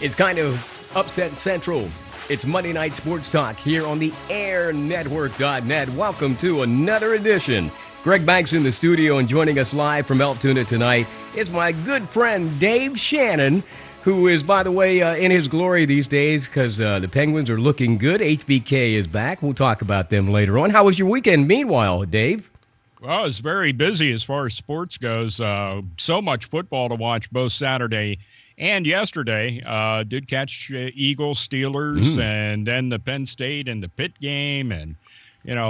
It's kind of upset central. It's Monday Night Sports Talk here on the airnetwork.net. Welcome to another edition. Greg Banks in the studio, and joining us live from Altoona tonight is my good friend Dave Shannon, who is, by the way, in his glory these days because the Penguins are looking good. HBK is back. We'll talk about them later on. How was your weekend meanwhile, Dave? Well, it's very busy as far as sports goes. So much football to watch both Saturday and yesterday. Did catch Eagles, Steelers, and then the Penn State and the Pitt game, and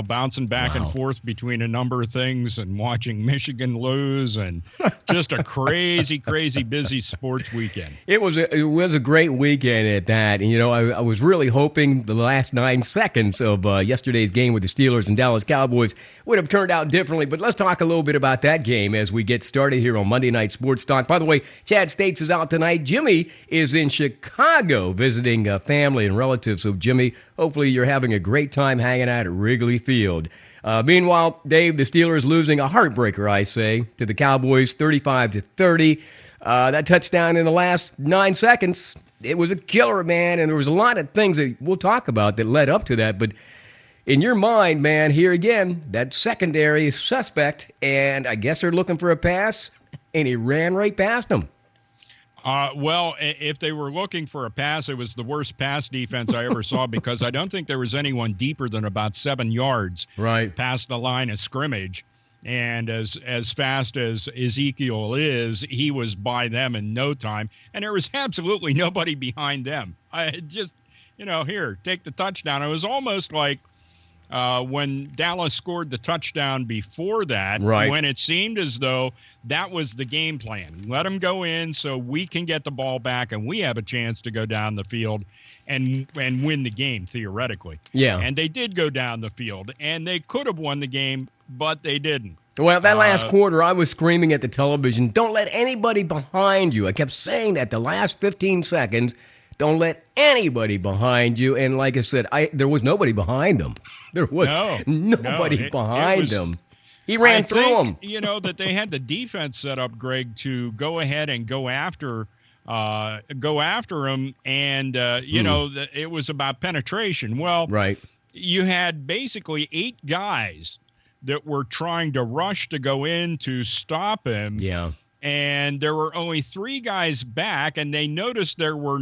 bouncing back and forth between a number of things and watching Michigan lose, and just a crazy, crazy busy sports weekend. It was a great weekend at that. And, I was really hoping the last 9 seconds of yesterday's game with the Steelers and Dallas Cowboys would have turned out differently. But let's talk a little bit about that game as we get started here on Monday Night Sports Talk. By the way, Chad States is out tonight. Jimmy is in Chicago visiting family and relatives. So, Jimmy, hopefully you're having a great time hanging out at Wrigley Field. Meanwhile, Dave, the Steelers losing a heartbreaker, I say, to the Cowboys 35-30. That touchdown in the last 9 seconds, it was a killer, man, and there was a lot of things that we'll talk about that led up to that. But in your mind, man, here again, that secondary suspect, and I guess they're looking for a pass, and he ran right past them. Well, if they were looking for a pass, it was the worst pass defense I ever saw, because I don't think there was anyone deeper than about 7 yards past the line of scrimmage. And as fast as Ezekiel is, he was by them in no time. And there was absolutely nobody behind them. I just, here, take the touchdown. It was almost like when Dallas scored the touchdown before that, when it seemed as though that was the game plan. Let them go in so we can get the ball back and we have a chance to go down the field and win the game, theoretically. Yeah. And they did go down the field, and they could have won the game, but they didn't. Well, that last quarter, I was screaming at the television, don't let anybody behind you. I kept saying that the last 15 seconds. Don't let anybody behind you. And like I said, there was nobody behind them. There was nobody behind them. He ran through them. That they had the defense set up, Greg, to go ahead and go after him. And, it was about penetration. Well, you had basically 8 guys that were trying to rush to go in to stop him. Yeah. And there were only 3 guys back, and they noticed there were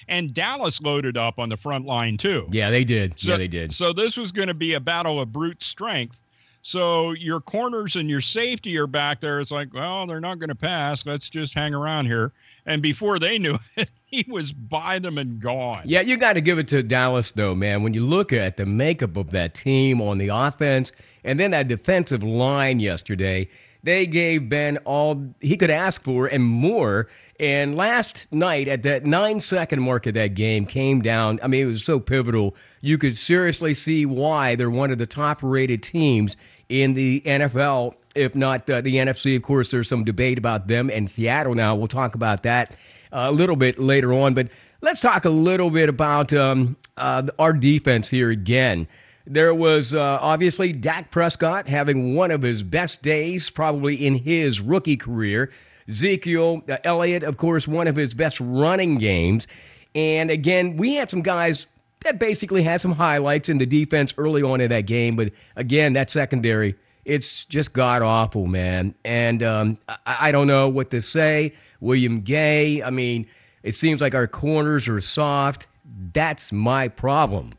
and Dallas loaded up on the front line too. Yeah, they did. So, they did. So this was going to be a battle of brute strength. So your corners and your safety are back there. It's like, well, they're not going to pass. Let's just hang around here. And before they knew it, he was by them and gone. Yeah, you got to give it to Dallas, though, man. When you look at the makeup of that team on the offense and then that defensive line yesterday, they gave Ben all he could ask for and more. And last night, at that 9-second mark of that game, came down. I mean, it was so pivotal. You could seriously see why they're one of the top-rated teams in the NFL, if not the NFC. Of course, there's some debate about them and Seattle now. We'll talk about that a little bit later on. But let's talk a little bit about our defense here again. There was obviously Dak Prescott having one of his best days probably in his rookie career. Ezekiel Elliott, of course, one of his best running games. And again, we had some guys that basically had some highlights in the defense early on in that game. But again, that secondary, it's just god-awful, man. And I don't know what to say. William Gay, I mean, it seems like our corners are soft. That's my problem.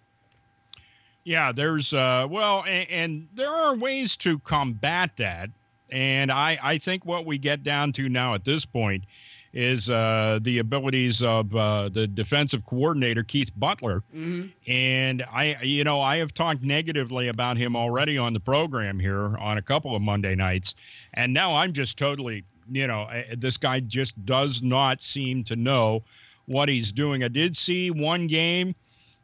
Yeah, there's and there are ways to combat that. And I think what we get down to now at this point is the abilities of the defensive coordinator, Keith Butler. Mm-hmm. And I have talked negatively about him already on the program here on a couple of Monday nights. And now I'm just totally, this guy just does not seem to know what he's doing. I did see one game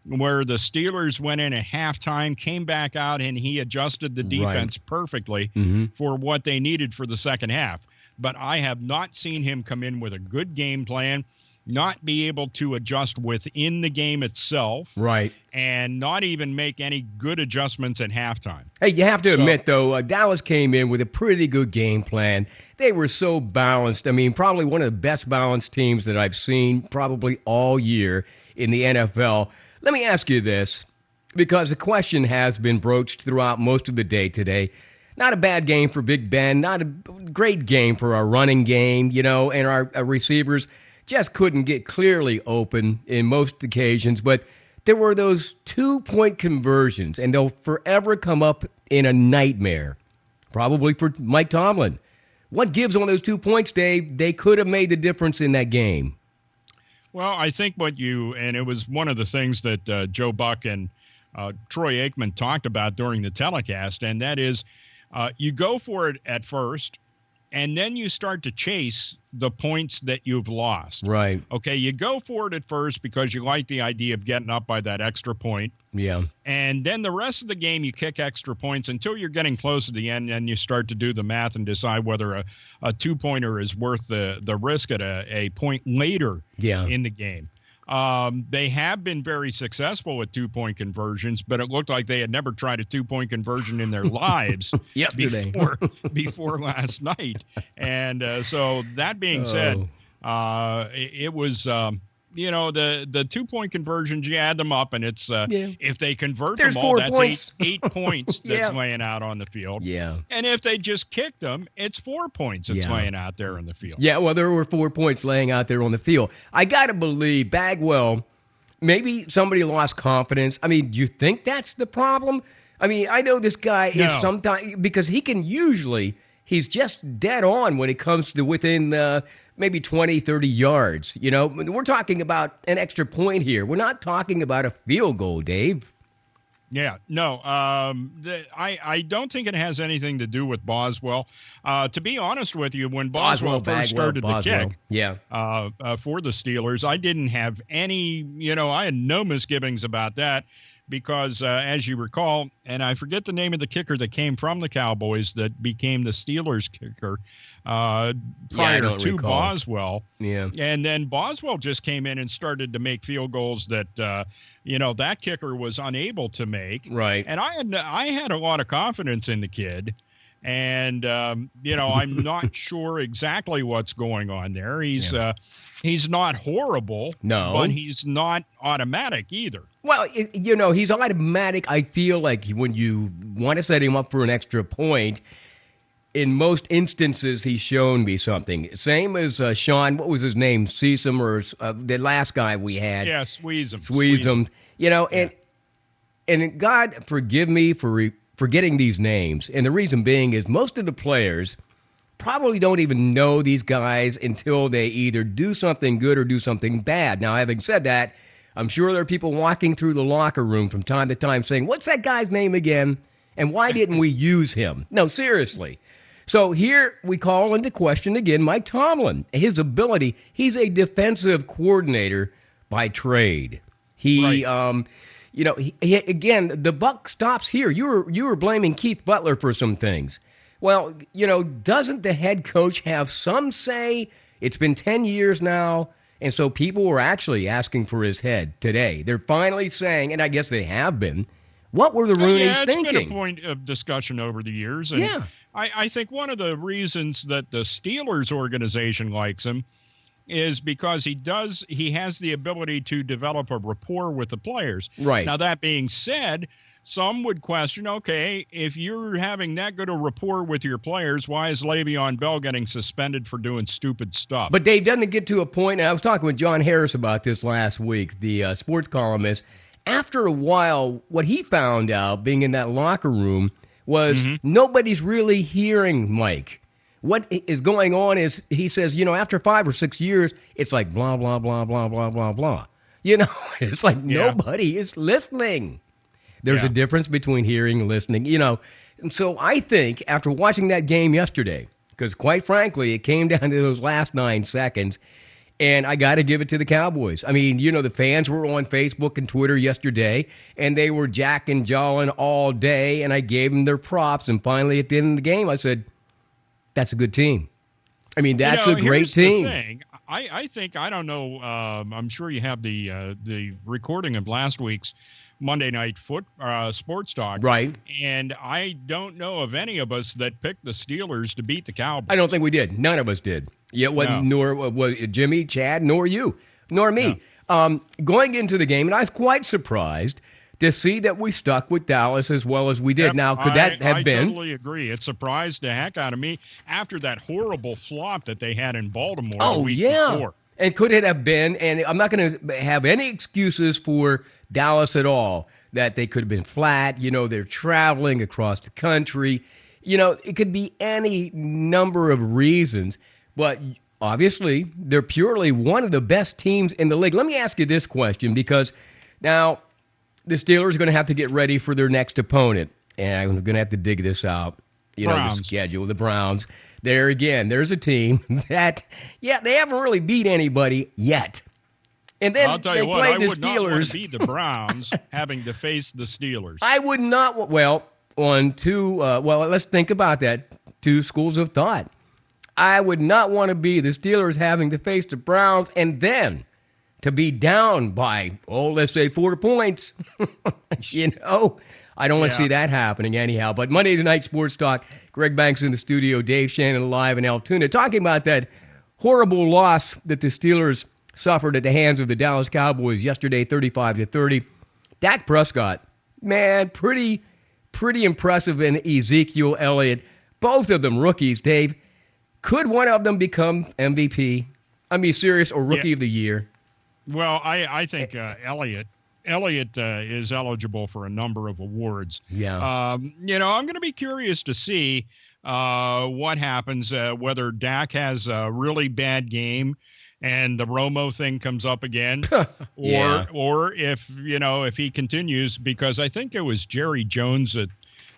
where the Steelers went in at halftime, came back out, and he adjusted the defense perfectly for what they needed for the second half. But I have not seen him come in with a good game plan. not be able to adjust within the game itself. Right. And not even make any good adjustments at halftime. Hey, you have to admit, though, Dallas came in with a pretty good game plan. They were so balanced. I mean, probably one of the best balanced teams that I've seen probably all year in the NFL. Let me ask you this, because the question has been broached throughout most of the day today. Not a bad game for Big Ben, not a great game for our running game, and our receivers just couldn't get clearly open in most occasions, but there were those 2-point conversions, and they'll forever come up in a nightmare, probably for Mike Tomlin. What gives on those 2 points, Dave? They could have made the difference in that game. Well, I think and it was one of the things that Joe Buck and Troy Aikman talked about during the telecast, and that is you go for it at first, and then you start to chase the points that you've lost. Right. Okay, you go for it at first because you like the idea of getting up by that extra point. Yeah. And then the rest of the game, you kick extra points until you're getting close to the end, and you start to do the math and decide whether a two-pointer is worth the risk at a point later in the game. They have been very successful with 2-point conversions, but it looked like they had never tried a 2-point conversion in their lives before last night. And so that being said, it was, the 2-point conversions, you add them up, and it's if they convert them all, that's 8 points that's laying out on the field. Yeah. And if they just kicked them, it's 4 points that's laying out there on the field. Yeah, well, there were 4 points laying out there on the field. I got to believe Bagwell, maybe somebody lost confidence. I mean, do you think that's the problem? I mean, I know this guy is sometimes, because he can usually, he's just dead on when it comes to within maybe 20, 30 yards. We're talking about an extra point here. We're not talking about a field goal, Dave. Yeah, no, I don't think it has anything to do with Boswell. To be honest with you, when Boswell first started the kick for the Steelers, I didn't have any, I had no misgivings about that because, as you recall, and I forget the name of the kicker that came from the Cowboys that became the Steelers kicker prior to Boswell. Yeah. And then Boswell just came in and started to make field goals that, that kicker was unable to make. Right. And I had a lot of confidence in the kid. And, I'm not sure exactly what's going on there. He's not horrible. No. But he's not automatic either. Well, he's automatic. I feel like when you want to set him up for an extra point, in most instances, he's shown me something. Same as Sean, what was his name? Seasum, or the last guy we had. Yeah, Sweezum. Sweezum. And God forgive me for forgetting these names. And the reason being is most of the players probably don't even know these guys until they either do something good or do something bad. Now, having said that, I'm sure there are people walking through the locker room from time to time saying, what's that guy's name again? And why didn't we use him? No, seriously. So here we call into question again Mike Tomlin. His ability, he's a defensive coordinator by trade. Again, the buck stops here. You were blaming Keith Butler for some things. Well, doesn't the head coach have some say? It's been 10 years now, and so people were actually asking for his head today. They're finally saying, and I guess they have been, what were the Rooneys thinking? It's been a point of discussion over the years. And I think one of the reasons that the Steelers organization likes him is because he has the ability to develop a rapport with the players. Right. Now, that being said, some would question, okay, if you're having that good a rapport with your players, why is Le'Veon Bell getting suspended for doing stupid stuff? But Dave, doesn't it get to a point, and I was talking with John Harris about this last week, the sports columnist, after a while, what he found out being in that locker room was nobody's really hearing Mike. What is going on is, he says, after 5 or 6 years, it's like blah, blah, blah, blah, blah, blah, blah. It's like nobody is listening. There's a difference between hearing and listening, And so I think after watching that game yesterday, because quite frankly, it came down to those last 9 seconds, and I got to give it to the Cowboys. I mean, the fans were on Facebook and Twitter yesterday, and they were jack and jawing all day, and I gave them their props. And finally, at the end of the game, I said, that's a good team. I mean, that's a great team. The thing. I think, I don't know. I'm sure you have the recording of last week's Monday Night Sports Talk. Right. And I don't know of any of us that picked the Steelers to beat the Cowboys. I don't think we did. None of us did. Yeah, nor was Jimmy, Chad, nor you, nor me. No. Going into the game, and I was quite surprised to see that we stuck with Dallas as well as we did. Now, could that have been? I totally agree. It surprised the heck out of me after that horrible flop that they had in Baltimore the week before. And could it have been, and I'm not going to have any excuses for Dallas at all, that they could have been flat. They're traveling across the country. It could be any number of reasons, but obviously they're purely one of the best teams in the league. Let me ask you this question, because now the Steelers are going to have to get ready for their next opponent, and I'm going to have to dig this out. The schedule, the Browns. There again, there's a team that, they haven't really beat anybody yet. And then I'll tell they you what, play I the would Steelers. Not want to beat the Browns having to face the Steelers. I would not. Well, on two. Let's think about that. Two schools of thought. I would not want to be the Steelers having to face the Browns and then to be down by, let's say 4 points. I don't want to see that happening anyhow. But Monday Night Sports Talk, Greg Banks in the studio, Dave Shannon live in Altoona, talking about that horrible loss that the Steelers suffered at the hands of the Dallas Cowboys yesterday, 35-30. Dak Prescott, man, pretty impressive, and Ezekiel Elliott, both of them rookies, Dave. Could one of them become MVP? I mean, serious, or Rookie of the Year? Well, I think Elliott is eligible for a number of awards. Yeah. I'm going to be curious to see what happens, whether Dak has a really bad game and the Romo thing comes up again, or if he continues, because I think it was Jerry Jones that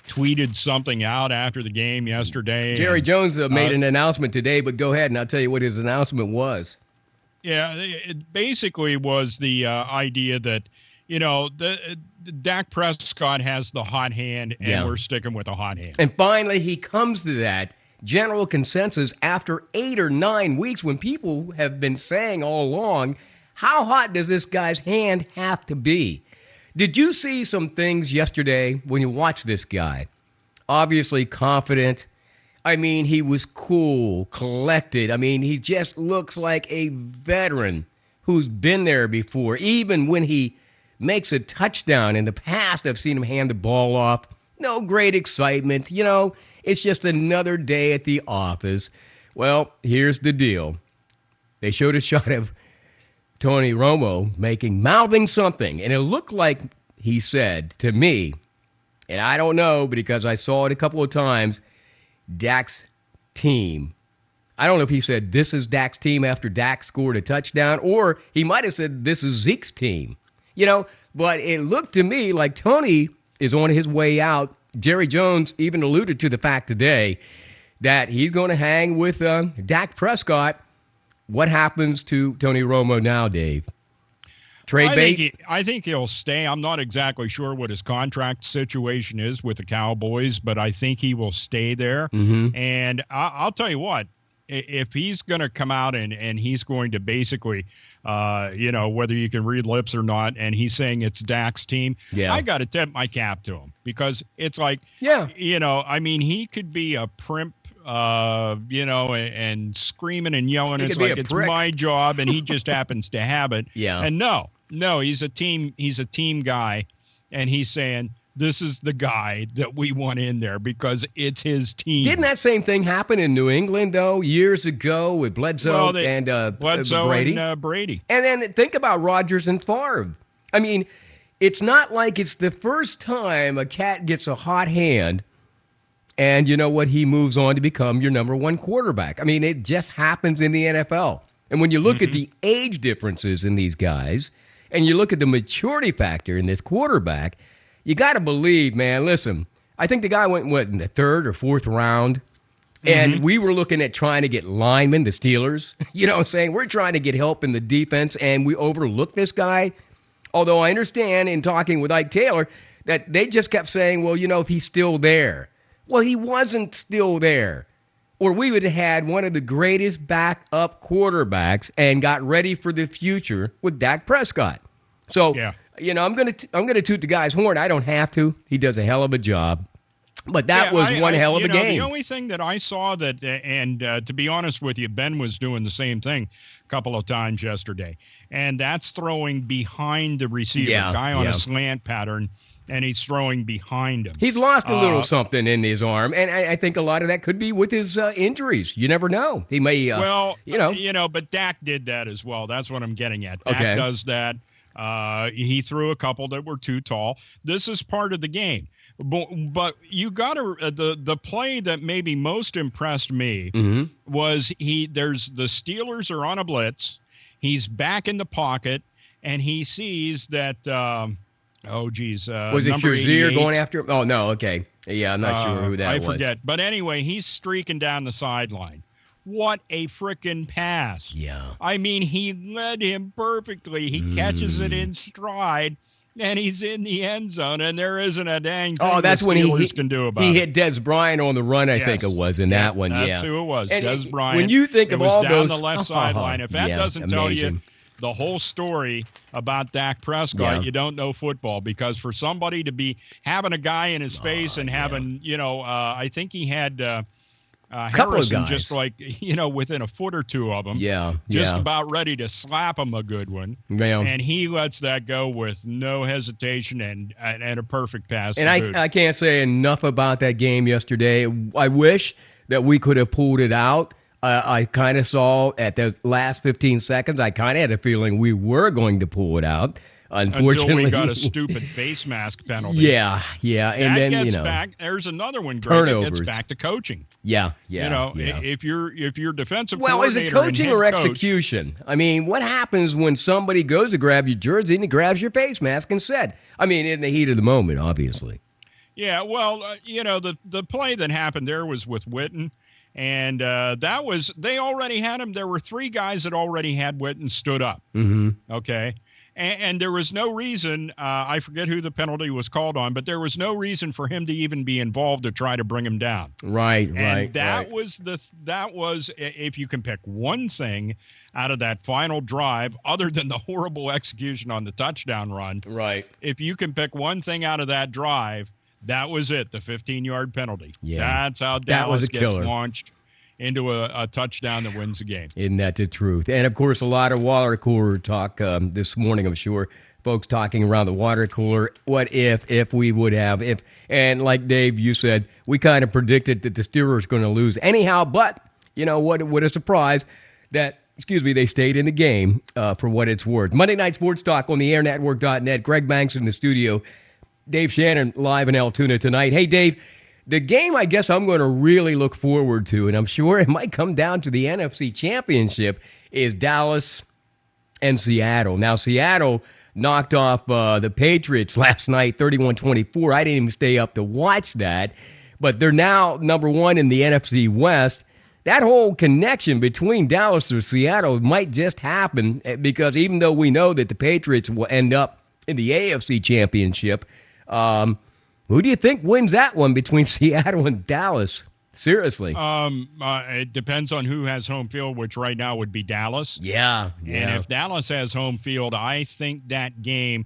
tweeted something out after the game yesterday. Jerry Jones made an announcement today, but go ahead and I'll tell you what his announcement was. Yeah, it basically was the idea that, the Dak Prescott has the hot hand, and we're sticking with the hot hand. And finally, he comes to that general consensus after 8 or 9 weeks, when people have been saying all along, how hot does this guy's hand have to be? Did you see some things yesterday when you watched this guy? Obviously confident. I mean, he was cool, collected. I mean, he just looks like a veteran who's been there before. Even when he makes a touchdown in the past, I've seen him hand the ball off. No great excitement. It's just another day at the office. Well, here's the deal. They showed a shot of Tony Romo mouthing something, and it looked like he said to me, and I don't know because I saw it a couple of times, Dak's team. I don't know if he said this is Dak's team after Dak scored a touchdown, or he might have said this is Zeke's team. But it looked to me like Tony is on his way out. Jerry Jones even alluded to the fact today that he's going to hang with Dak Prescott. What happens to Tony Romo now, Dave? Trade bait? I think he'll stay. I'm not exactly sure what his contract situation is with the Cowboys, but I think he will stay there. Mm-hmm. And I'll tell you what, if he's going to come out and he's going to basically, whether you can read lips or not, and he's saying it's Dak's team, I got to tip my cap to him, because it's like, he could be a primp, and screaming and yelling. It's like it's my job, and he just happens to have it. Yeah. And no, he's a team guy, and he's saying, this is the guy that we want in there because it's his team. Didn't that same thing happen in New England, though, years ago with Bledsoe and Brady? And Brady. And then think about Rodgers and Favre. I mean, it's not like it's the first time a cat gets a hot hand and you know what, he moves on to become your number one quarterback. I mean, it just happens in the NFL. And when you look at the age differences in these guys and you look at the maturity factor in this quarterback, you got to believe, man, listen, I think the guy went, in the 3rd or 4th round, and we were looking at trying to get linemen, the Steelers, saying we're trying to get help in the defense, and we overlooked this guy. Although I understand in talking with Ike Taylor that they just kept saying, well, if he's still there. Well, he wasn't still there. or we would have had one of the greatest backup quarterbacks and got ready for the future with Dak Prescott. So, I'm gonna toot the guy's horn. I don't have to. He does a hell of a job. But that was one hell of a game. The only thing that I saw that, and to be honest with you, Ben was doing the same thing a couple of times yesterday, and that's throwing behind the receiver, guy on a slant pattern, and he's throwing behind him. He's lost a little something in his arm, and I think a lot of that could be with his injuries. You never know. He may, but Dak did that as well. That's what I'm getting at. Dak does that. He threw a couple that were too tall. This is part of the game. But you got to the play that maybe most impressed me was there's the Steelers are on a blitz. He's back in the pocket, and he sees that. Was it Shazier going after him? Oh no, okay, yeah, I'm not sure who that was. I forget, but anyway, he's streaking down the sideline. What a frickin' pass! Yeah, I mean, he led him perfectly. He catches it in stride. And he's in the end zone, and there isn't a dang thing that's when he can do about it. He hit Des Bryant on the run, I think it was, in that one. That's who it was, and Des Bryant. When you think of all down those, the left sideline, if that doesn't tell you the whole story about Dak Prescott, you don't know football. Because for somebody to be having a guy in his face and having, I think he had Harrison just within a foot or two of him. Just about ready to slap him a good one. And he lets that go with no hesitation and a perfect pass. And I can't say enough about that game yesterday. I wish that we could have pulled it out. I kind of saw at the last 15 seconds, I kind of had a feeling we were going to pull it out. Unfortunately, until we got a stupid face mask penalty. Yeah. And that then gets back. There's another one, Greg. It gets back to coaching. Yeah. If you're defensive is it coaching or execution? I mean, what happens when somebody goes to grab your jersey and he grabs your face mask instead? I mean, in the heat of the moment, obviously. Yeah. Well, the play that happened there was with Witten. And they already had him. There were 3 guys that already had Witten stood up. Okay. And there was no reason, I forget who the penalty was called on, but there was no reason for him to even be involved to try to bring him down. Right. That was, if you can pick one thing out of that final drive, other than the horrible execution on the touchdown run. Right. If you can pick one thing out of that drive, that was it, the 15-yard penalty. Yeah. That's how Dallas gets launched into a touchdown that wins the game. Isn't that the truth? And, of course, a lot of water cooler talk this morning, I'm sure. Folks talking around the water cooler. What if we would have, and like Dave, you said, we kind of predicted that the Steelers are going to lose anyhow, but, what a surprise that, they stayed in the game for what it's worth. Monday Night Sports Talk on the airnetwork.net. Greg Banks in the studio. Dave Shannon live in Altoona tonight. Hey, Dave, the game I guess I'm going to really look forward to, and I'm sure it might come down to the NFC Championship, is Dallas and Seattle. Now, Seattle knocked off the Patriots last night, 31-24. I didn't even stay up to watch that, but they're now number 1 in the NFC West. That whole connection between Dallas and Seattle might just happen because even though we know that the Patriots will end up in the AFC Championship, who do you think wins that one between Seattle and Dallas? Seriously. It depends on who has home field, which right now would be Dallas. Yeah. And if Dallas has home field, I think that game,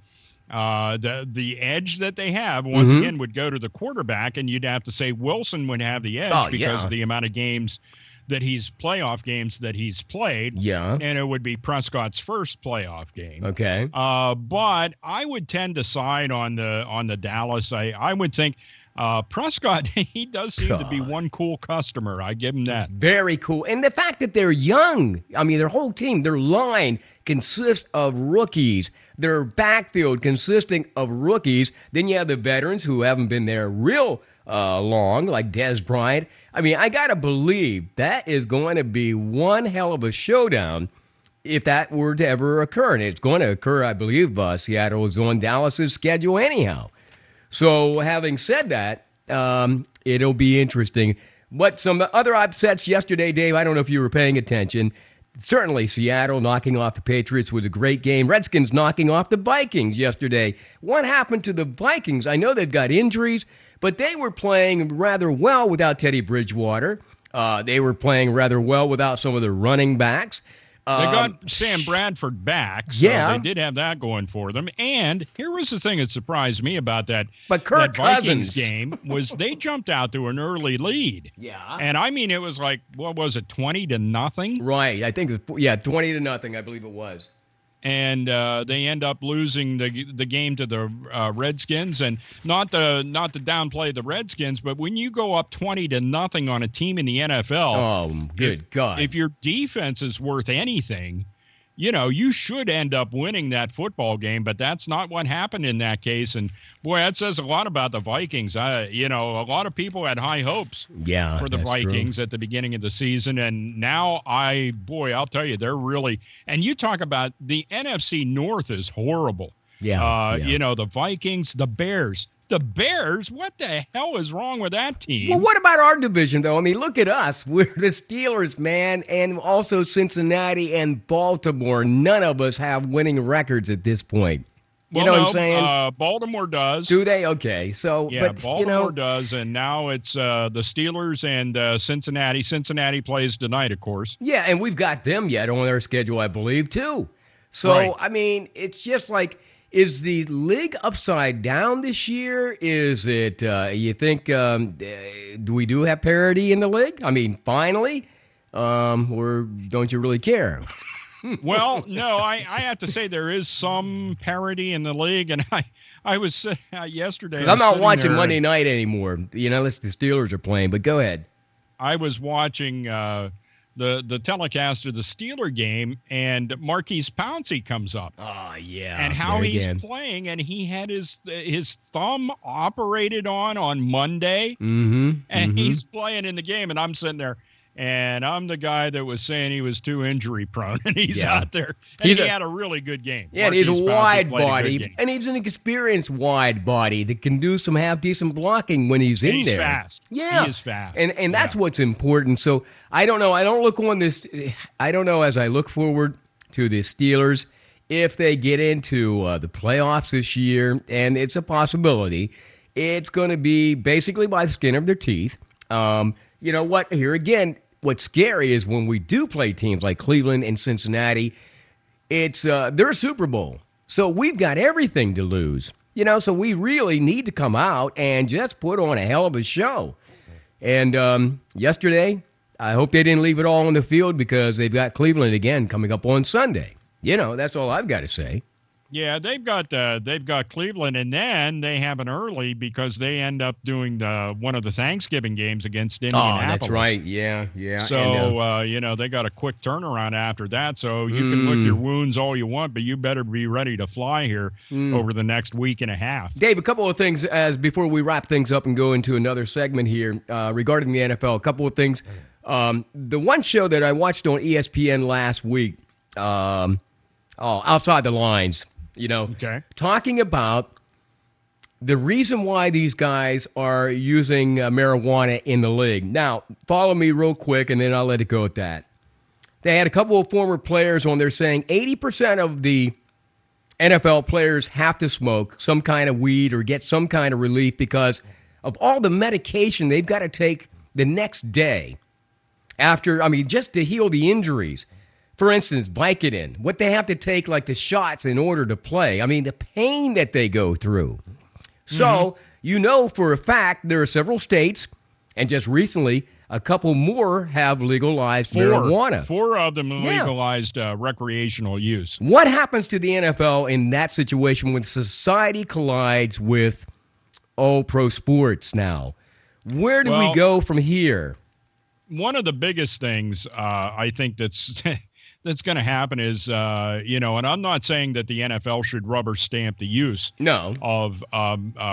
the edge that they have, once again, would go to the quarterback, and you'd have to say Wilson would have the edge because of the amount of games playoff games that he's played. Yeah. And it would be Prescott's first playoff game. Okay. But I would tend to side on the Dallas. I would think Prescott, he does seem to be one cool customer. I give him that. Very cool. And the fact that they're young, I mean, their whole team, their line consists of rookies. Their backfield consisting of rookies. Then you have the veterans who haven't been there real long, like Des Bryant. I mean, I got to believe that is going to be one hell of a showdown if that were to ever occur. And it's going to occur, I believe, Seattle is on Dallas's schedule anyhow. So having said that, it'll be interesting. But some other upsets yesterday, Dave, I don't know if you were paying attention. Certainly Seattle knocking off the Patriots was a great game. Redskins knocking off the Vikings yesterday. What happened to the Vikings? I know they've got injuries, but they were playing rather well without Teddy Bridgewater. They were playing rather well without some of their running backs. They got Sam Bradford back, so they did have that going for them. And here was the thing that surprised me about that, but Kirk that Vikings Cousins game was they jumped out to an early lead. Yeah. And I mean, it was like, what was it, 20-0? Right. I think, 20-0, I believe it was. And they end up losing the game to the Redskins, and not to downplay the Redskins, but when you go up 20-0 on a team in the NFL, oh good God! If your defense is worth anything, you should end up winning that football game. But that's not what happened in that case, and boy, that says a lot about the Vikings. A lot of people had high hopes for the Vikings at the beginning of the season, and now I'll tell you, they're really. And you talk about the NFC North is horrible. The Vikings, the Bears. The Bears? What the hell is wrong with that team? Well, what about our division, though? I mean, look at us. We're the Steelers, man, and also Cincinnati and Baltimore. None of us have winning records at this point. You know what I'm saying? Baltimore does. Do they? Okay. So, yeah, Baltimore does, and now it's the Steelers and Cincinnati. Cincinnati plays tonight, of course. Yeah, and we've got them yet on their schedule, I believe, too. So, right. I mean, it's just like, is the league upside down this year? Is it, you think, do we have parity in the league? I mean, finally? Or don't you really care? Well, no, I have to say there is some parity in the league, and I was yesterday. Because I'm not watching Monday night anymore, unless the Steelers are playing, but go ahead. I was watching the telecast of the Steeler game, and Marquise Pouncey comes up. Oh, yeah. And how he's playing, and he had his thumb operated on Monday, and he's playing in the game, and I'm sitting there. And I'm the guy that was saying he was too injury prone, and he's out there. And he had a really good game. Yeah, and he's a wide body, and he's an experienced wide body that can do some half decent blocking when he's in there. He's fast. Yeah, he is fast, and that's what's important. So I don't know. I don't look on this. I don't know as I look forward to the Steelers if they get into the playoffs this year, and it's a possibility. It's going to be basically by the skin of their teeth. You know what? Here again, what's scary is when we do play teams like Cleveland and Cincinnati, it's they're a Super Bowl. So we've got everything to lose. So we really need to come out and just put on a hell of a show. And yesterday, I hope they didn't leave it all on the field because they've got Cleveland again coming up on Sunday. That's all I've got to say. Yeah, they've got Cleveland, and then they have an early because they end up doing one of the Thanksgiving games against Indianapolis. Oh, that's right. Yeah. So they got a quick turnaround after that. So you can lick your wounds all you want, but you better be ready to fly here over the next week and a half. Dave, a couple of things before we wrap things up and go into another segment here regarding the NFL. A couple of things. The one show that I watched on ESPN last week, Outside the Lines. Talking about the reason why these guys are using marijuana in the league. Now, follow me real quick, and then I'll let it go at that. They had a couple of former players on there saying 80% of the NFL players have to smoke some kind of weed or get some kind of relief because of all the medication they've got to take the next day just to heal the injuries. For instance, Vicodin, what they have to take, like the shots in order to play. I mean, the pain that they go through. So, for a fact, there are several states, and just recently, a couple more have legalized marijuana. 4 of them legalized recreational use. What happens to the NFL in that situation when society collides with, pro sports now? Where do we go from here? One of the biggest things I think that's going to happen is, and I'm not saying that the NFL should rubber stamp the use of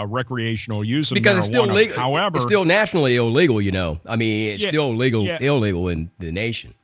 recreational use of because marijuana. It's still legal. However, it's still nationally illegal, I mean, it's still illegal in the nation.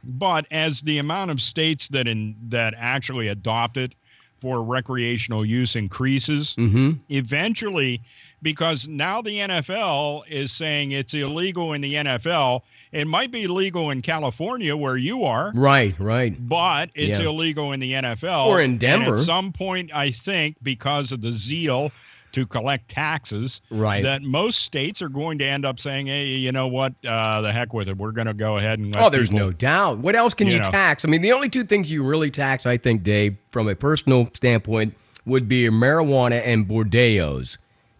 But as the amount of states that actually adopt it for recreational use increases, eventually, because now the NFL is saying it's illegal in the NFL. It might be legal in California where you are. Right. But it's illegal in the NFL. Or in Denver. And at some point, I think, because of the zeal to collect taxes, right, that most states are going to end up saying, hey, you know what, the heck with it. We're going to go ahead and let there's people, no doubt. What else can you tax? I mean, the only two things you really tax, I think, Dave, from a personal standpoint, would be marijuana and Bordeaux.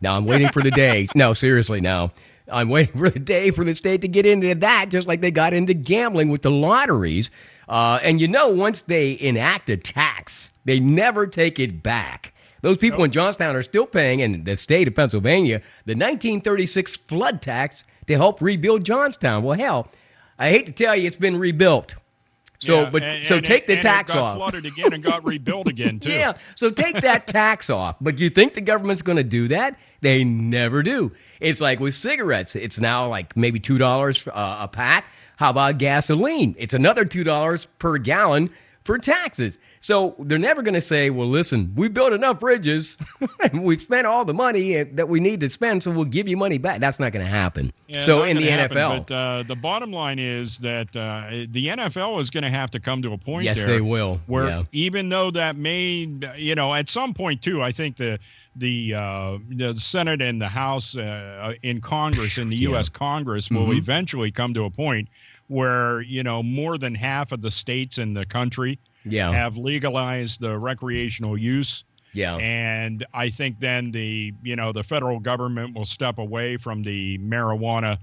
Now, I'm waiting for the day. No, seriously, now. I'm waiting for the day for the state to get into that, just like they got into gambling with the lotteries. And once they enact a tax, they never take it back. Those people in Johnstown are still paying, in the state of Pennsylvania, the 1936 flood tax to help rebuild Johnstown. Well, hell, I hate to tell you, it's been rebuilt. So, take the tax off. It got flooded again and got rebuilt again, too. Yeah, so take that tax off. But you think the government's going to do that? They never do. It's like with cigarettes. It's now like maybe $2 a pack. How about gasoline? It's another $2 per gallon for taxes. So they're never going to say, well, listen, we built enough bridges and we've spent all the money that we need to spend, so we'll give you money back. That's not going to happen. Yeah, so in the NFL. But the bottom line is that the NFL is going to have to come to a point yes, they will. Where even though that may, at some point, too, I think the Senate and the House in Congress, in the U.S. Congress, will eventually come to a point where, more than half of the states in the country have legalized the recreational use. Yeah. And I think then the federal government will step away from the marijuana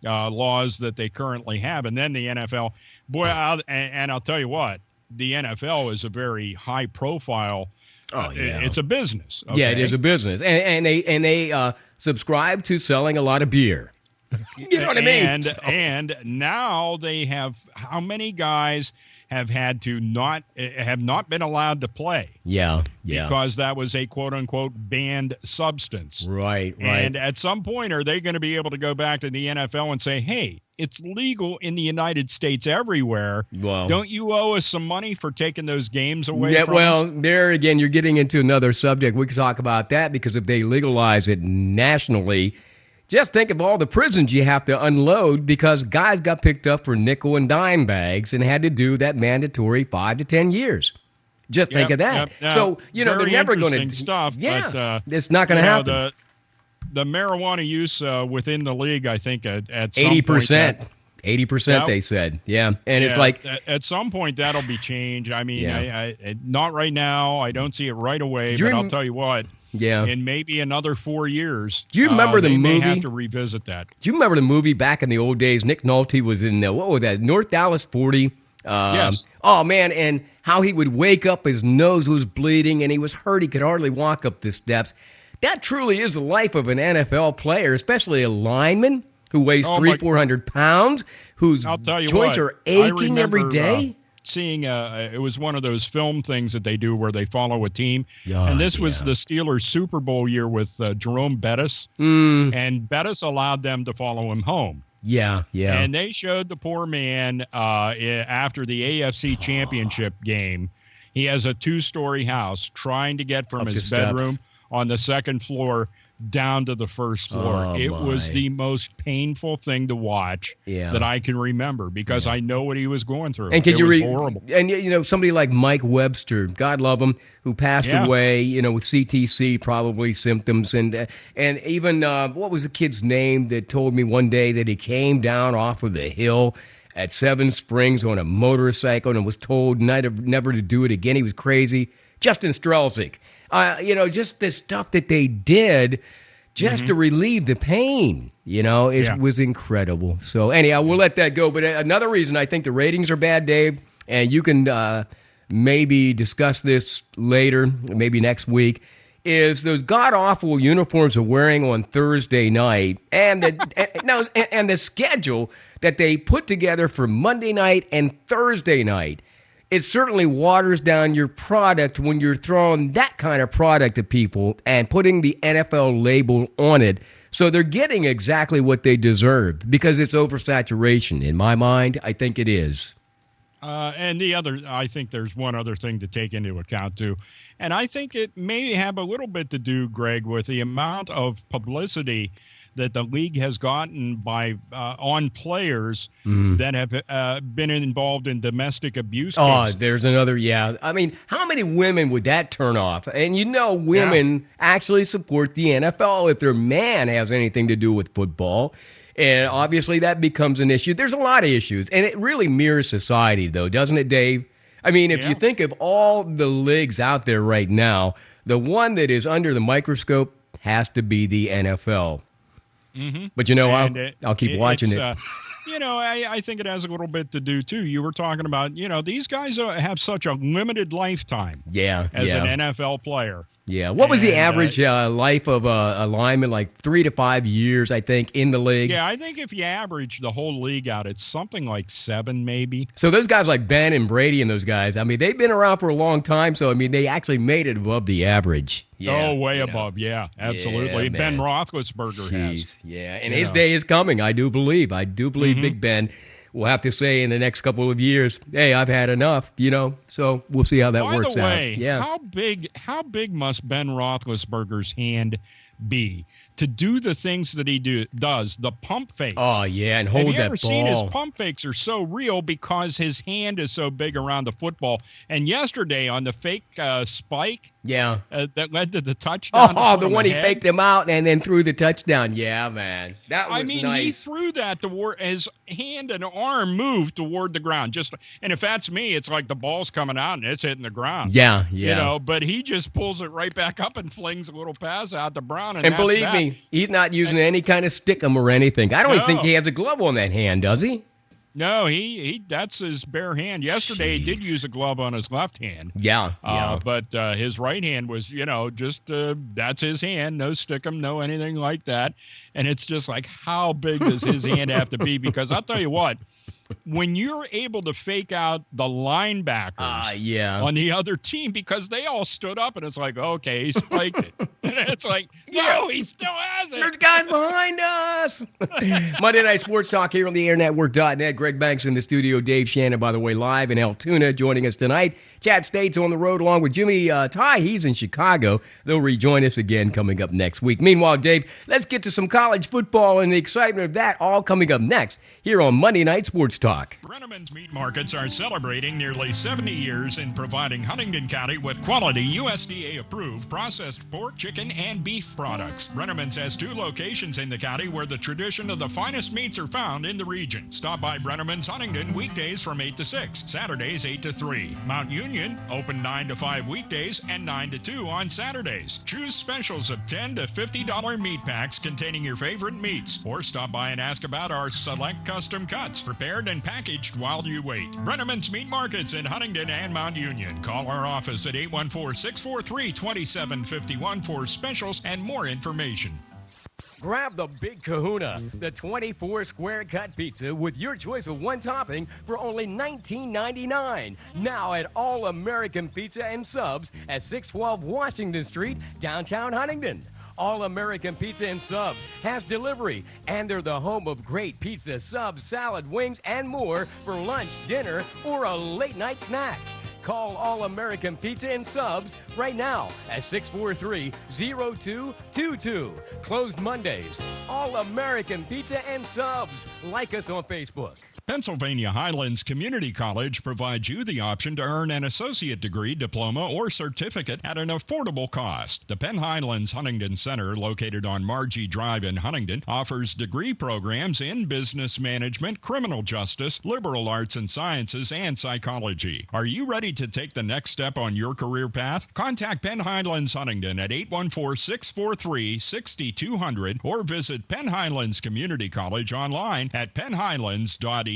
laws that they currently have. And then the NFL, I'll tell you what, the NFL is a very high profile. It's a business. Okay? Yeah, it is a business. And they subscribe to selling a lot of beer. You know what I mean? And now they have, how many guys have not been allowed to play? Yeah. Because that was a quote unquote banned substance. Right. And at some point, are they going to be able to go back to the NFL and say, hey, it's legal in the United States everywhere. Well, don't you owe us some money for taking those games away from us? There again, you're getting into another subject. We could talk about that, because if they legalize it nationally, just think of all the prisons you have to unload, because guys got picked up for nickel and dime bags and had to do that mandatory 5 to 10 years. Just think of that. Now, so, they're never going to. Stuff. Yeah, but, it's not going to happen. The marijuana use within the league, I think, at some 80%. point. 80%, they said. Yeah. And it's like, at some point that'll be changed. I mean, I not right now. I don't see it right away, but I'll tell you what. Yeah. In maybe another 4 years. Do you remember the movie? May have to revisit that. Do you remember the movie back in the old days? Nick Nolte was in what was that? North Dallas 40. Yes. Oh man, and how he would wake up, his nose was bleeding, and he was hurt. He could hardly walk up the steps. That truly is the life of an NFL player, especially a lineman who weighs 400 pounds, whose joints are aching every day. Seeing it was one of those film things that they do where they follow a team, and this was the Steelers Super Bowl year with Jerome Bettis, and Bettis allowed them to follow him home. Yeah. And they showed the poor man after the AFC Championship game. He has a 2-story house trying to get from his bedroom on the second floor down to the first floor. It was the most painful thing to watch that I can remember, because I know what he was going through. And it was horrible. And somebody like Mike Webster, God love him, who passed away, with CTC probably symptoms, and even what was the kid's name that told me one day that he came down off of the hill at Seven Springs on a motorcycle and was told never to do it again. He was crazy. Justin Strelzik. Just the stuff that they did just to relieve the pain, was incredible. So anyhow, we'll let that go. But another reason I think the ratings are bad, Dave, and you can maybe discuss this later, maybe next week, is those god-awful uniforms they're wearing on Thursday night and the schedule that they put together for Monday night and Thursday night. It certainly waters down your product when you're throwing that kind of product at people and putting the NFL label on it. So they're getting exactly what they deserve, because it's oversaturation. In my mind, I think it is. And I think there's one other thing to take into account, too. And I think it may have a little bit to do, Greg, with the amount of publicity that the league has gotten by on players that have been involved in domestic abuse cases. Oh, there's another, yeah. I mean, how many women would that turn off? And women actually support the NFL if their man has anything to do with football. And obviously that becomes an issue. There's a lot of issues. And it really mirrors society, though, doesn't it, Dave? I mean, if you think of all the leagues out there right now, the one that is under the microscope has to be the NFL. Mm-hmm. But, I'll keep watching it. I think it has a little bit to do, too. You were talking about, these guys have such a limited lifetime as an NFL player. Yeah. What was the average life of a lineman? Like 3 to 5 years, I think, in the league. Yeah, I think if you average the whole league out, it's something like 7, maybe. So those guys like Ben and Brady and those guys, I mean, they've been around for a long time. So, I mean, they actually made it above the average. Yeah, way above. Yeah, absolutely. Yeah, Ben Roethlisberger has. Yeah, and his day is coming, I do believe. Big Ben will have to say in the next couple of years, hey, I've had enough, So we'll see how that works out. By the way, how big must Ben Roethlisberger's hand be to do the things that he does, the pump fakes? Oh, yeah, and hold that ball. Have you ever seen his pump fakes are so real because his hand is so big around the football? And yesterday on the fake spike that led to the touchdown. Oh, the one he faked him out and then threw the touchdown. Yeah, man. That was nice. He threw that toward his hand and arm moved toward the ground. And if that's me, it's like the ball's coming out and it's hitting the ground. Yeah. But he just pulls it right back up and flings a little pass out to Brown. And believe me, he's not using any kind of stickum or anything. I don't even think he has a glove on that hand, does he? No, he that's his bare hand. Yesterday he did use a glove on his left hand. Yeah. But his right hand was, just that's his hand, no stickum, no anything like that. And it's just like, how big does his hand have to be? Because I'll tell you what, when you're able to fake out the linebackers on the other team because they all stood up and it's like, okay, he spiked it. And it's like, no, he still has it. There's guys behind us. Monday Night Sports Talk here on the airnetwork.net. Greg Banks in the studio. Dave Shannon, by the way, live in Altoona joining us tonight. Chad State's on the road along with Jimmy Ty. He's in Chicago. They'll rejoin us again coming up next week. Meanwhile, Dave, let's get to some college football and the excitement of that all coming up next here on Monday Night Sports Talk. Brenneman's Meat Markets are celebrating nearly 70 years in providing Huntington County with quality USDA-approved processed pork, chicken, and beef products. Brenneman's has 2 locations in the county where the tradition of the finest meats are found in the region. Stop by Brenneman's Huntington weekdays from 8 to 6, Saturdays 8 to 3. Mount Union, open 9 to 5 weekdays and 9 to 2 on Saturdays. Choose specials of $10 to $50 meat packs containing your favorite meats. Or stop by and ask about our select custom cuts, prepared and packaged while you wait. Brenneman's Meat Markets in Huntington and Mount Union. Call our office at 814-643-2751 for specials and more information. Grab the Big Kahuna, the 24 square cut pizza with your choice of one topping for only $19.99. Now at All American Pizza and Subs at 612 Washington Street, downtown Huntington. All American Pizza and Subs has delivery, and they're the home of great pizza, subs, salad, wings, and more for lunch, dinner, or a late night snack. Call All American Pizza and Subs right now at 643-0222. Closed Mondays. All American Pizza and Subs. Like us on Facebook. Pennsylvania Highlands Community College provides you the option to earn an associate degree, diploma, or certificate at an affordable cost. The Penn Highlands Huntington Center, located on Margie Drive in Huntington, offers degree programs in business management, criminal justice, liberal arts and sciences, and psychology. Are you ready to take the next step on your career path? Contact Penn Highlands Huntington at 814-643-6200 or visit Penn Highlands Community College online at pennhighlands.edu.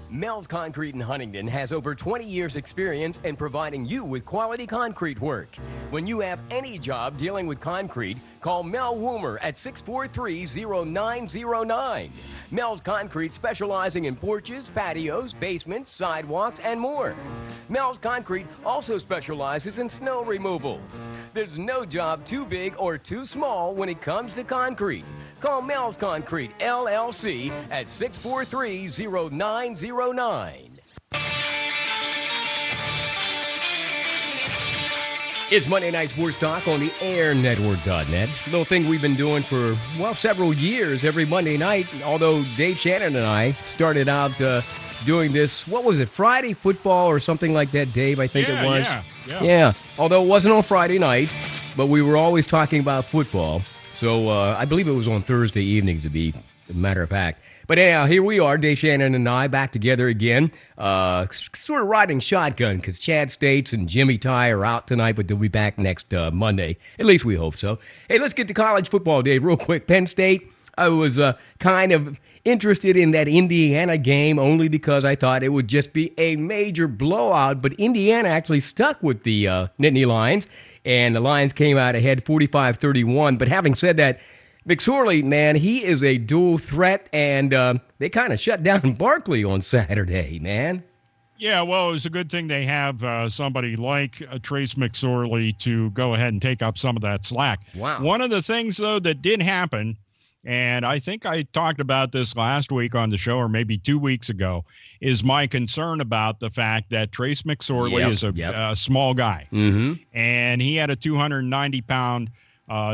Mel's Concrete in Huntington has over 20 years experience in providing you with quality concrete work. When you have any job dealing with concrete, call Mel Woomer at 643-0909. Mel's Concrete specializing in porches, patios, basements, sidewalks, and more. Mel's Concrete also specializes in snow removal. There's no job too big or too small when it comes to concrete. Call Mel's Concrete, LLC at 643-0909. It's Monday Night Sports Talk on the airnetwork.net. A little thing we've been doing for, well, several years every Monday night, although Dave Shannon and I started out doing this, what was it, Friday football or something like that, Dave, I think it was? Yeah, although it wasn't on Friday night, but we were always talking about football. So I believe it was on Thursday evenings, to be a matter of fact. But anyhow, here we are, Dave Shannon and I, back together again, sort of riding shotgun because Chad States and Jimmy Ty are out tonight, but they'll be back next Monday. At least we hope so. Hey, let's get to college football, Dave, real quick. Penn State, I was kind of interested in that Indiana game only because I thought it would just be a major blowout, but Indiana actually stuck with the Nittany Lions, and the Lions came out ahead 45-31. But having said that, McSorley, man, he is a dual threat, and they kind of shut down Barkley on Saturday, man. Yeah, well, it was a good thing they have somebody like Trace McSorley to go ahead and take up some of that slack. Wow. One of the things, though, that did happen, and I think I talked about this last week on the show or maybe 2 weeks ago, is my concern about the fact that Trace McSorley is a small guy. Mm-hmm. And he had a 290-pound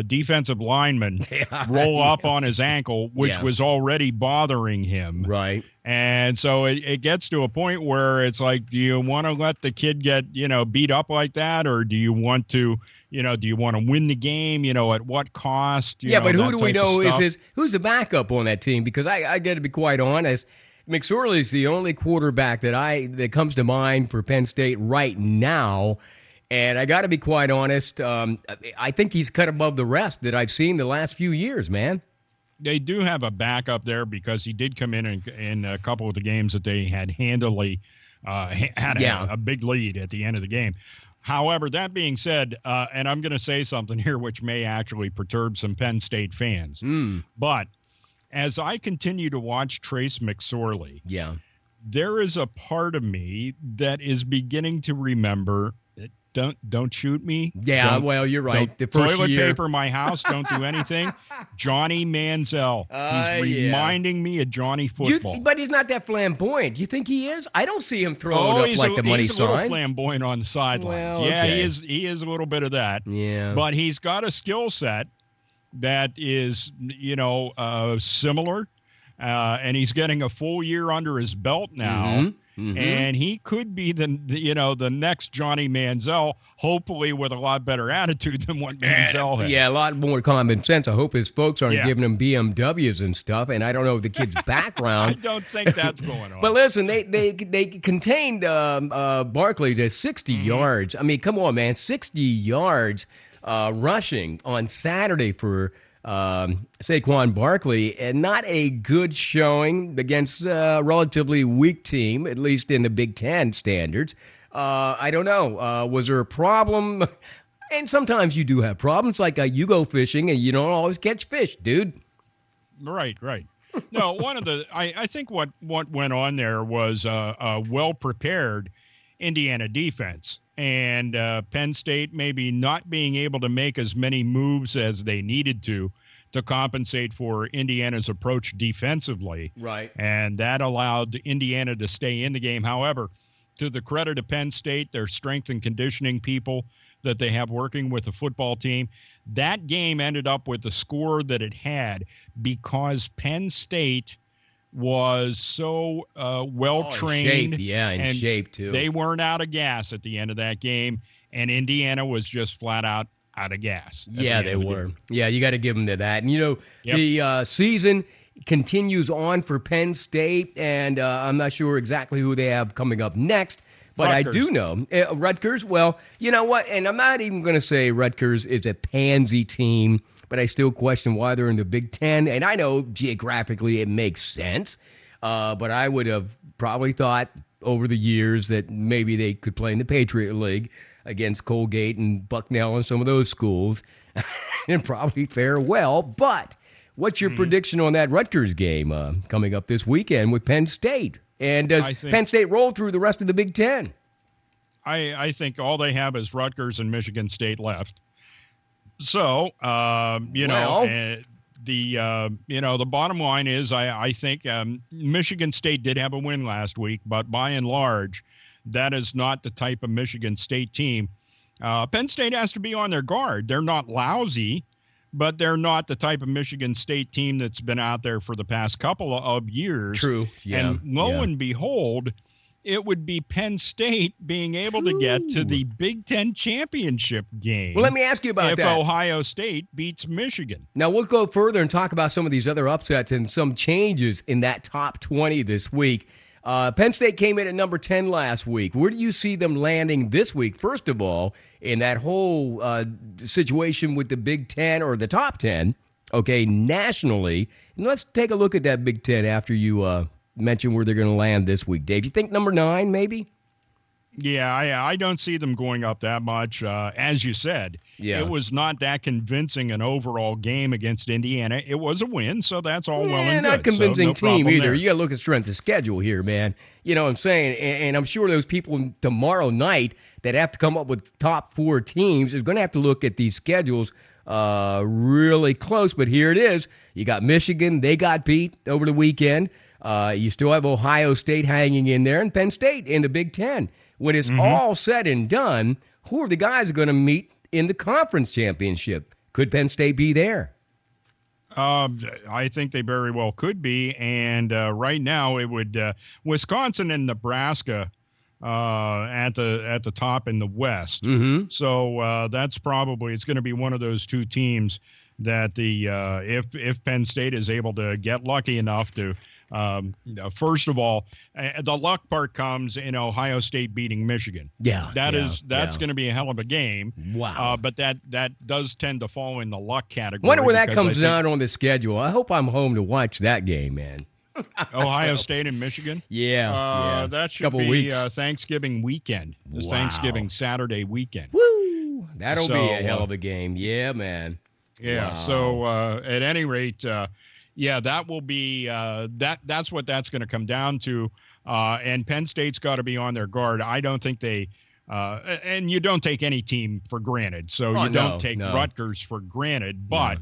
defensive lineman roll up on his ankle, which was already bothering him. Right. And so it gets to a point where it's like, do you want to let the kid get, beat up like that? Or do you want to, do you want to win the game? At what cost? But who do we know who's the backup on that team? Because I got to be quite honest, McSorley is the only quarterback that comes to mind for Penn State right now. And I got to be quite honest, I think he's cut above the rest that I've seen the last few years, man. They do have a backup there because he did come in a couple of the games that they had handily had a big lead at the end of the game. However, that being said, and I'm going to say something here which may actually perturb some Penn State fans, but as I continue to watch Trace McSorley, there is a part of me that is beginning to remember Don't shoot me. Yeah, well, you're right. The first toilet paper my house. Don't do anything. Johnny Manziel. He's reminding me of Johnny Football. But he's not that flamboyant. Do you think he is? I don't see him throwing up like the money sign. He's a little flamboyant on the sidelines. Well, okay. He is a little bit of that. Yeah. But he's got a skill set that is, similar. And he's getting a full year under his belt now. Mm-hmm. And he could be the next Johnny Manziel, hopefully with a lot better attitude than what Manziel had. Yeah, a lot more common sense. I hope his folks aren't giving him BMWs and stuff. And I don't know the kid's background. I don't think that's going on. But listen, they contained Barkley to 60 yards. I mean, come on, man, 60 yards rushing on Saturday for Saquon Barkley, and not a good showing against a relatively weak team, at least in the Big Ten standards. I don't know. Was there a problem? And sometimes you do have problems, like you go fishing and you don't always catch fish, dude. Right. No, I think what went on there was a well-prepared Indiana defense. And Penn State maybe not being able to make as many moves as they needed to compensate for Indiana's approach defensively. Right. And that allowed Indiana to stay in the game. However, to the credit of Penn State, their strength and conditioning people that they have working with the football team, that game ended up with the score that it had because Penn State was so well-trained. In shape, too. They weren't out of gas at the end of that game, and Indiana was just flat out of gas. Yeah, they were. Yeah, you got to give them to that. And, the season continues on for Penn State, and I'm not sure exactly who they have coming up next, but Rutgers. I do know. Rutgers, well, you know what? And I'm not even going to say Rutgers is a pansy team, but I still question why they're in the Big Ten. And I know geographically it makes sense, but I would have probably thought over the years that maybe they could play in the Patriot League against Colgate and Bucknell and some of those schools and probably fare well. But what's your prediction on that Rutgers game coming up this weekend with Penn State? And does Penn State roll through the rest of the Big Ten? I think all they have is Rutgers and Michigan State left. So, the bottom line is I think Michigan State did have a win last week, but by and large, that is not the type of Michigan State team Penn State has to be on their guard. They're not lousy, but they're not the type of Michigan State team that's been out there for the past couple of years. True. Yeah. And lo and behold, it would be Penn State being able to get to the Big Ten championship game. Well, let me ask you about that. If Ohio State beats Michigan. Now, we'll go further and talk about some of these other upsets and some changes in that top 20 this week. Penn State came in at number 10 last week. Where do you see them landing this week, first of all, in that whole situation with the Big Ten or the top 10, okay, nationally? And let's take a look at that Big Ten after you mention where they're going to land this week. Dave, you think number 9 maybe? Yeah, I don't see them going up that much. As you said, it was not that convincing an overall game against Indiana. It was a win, so that's all well and good. Not convincing so no team either. there. You got to look at strength of schedule here, man. You know what I'm saying? And I'm sure those people tomorrow night that have to come up with top 4 teams is going to have to look at these schedules really close. But here it is. You got Michigan. They got beat over the weekend. You still have Ohio State hanging in there and Penn State in the Big Ten. When it's all said and done, who are the guys going to meet in the conference championship? Could Penn State be there? I think they very well could be. And right now it would Wisconsin and Nebraska at the top in the West. So that's probably it's going to be one of those two teams that if Penn State is able to get lucky enough to. First of all, the luck part comes in Ohio State beating Michigan. That's going to be a hell of a game. Wow. But that does tend to fall in the luck category. Wonder when that comes down on the schedule. I hope I'm home to watch that game, man. Ohio State and Michigan? Yeah. That should Couple be weeks. Thanksgiving weekend. The Thanksgiving Saturday weekend. Woo! That'll be a hell of a game. Yeah, man. Yeah. Wow. So at any rate, that will be that's what that's going to come down to. And Penn State's got to be on their guard. I don't think they and you don't take any team for granted. So you don't take Rutgers for granted, but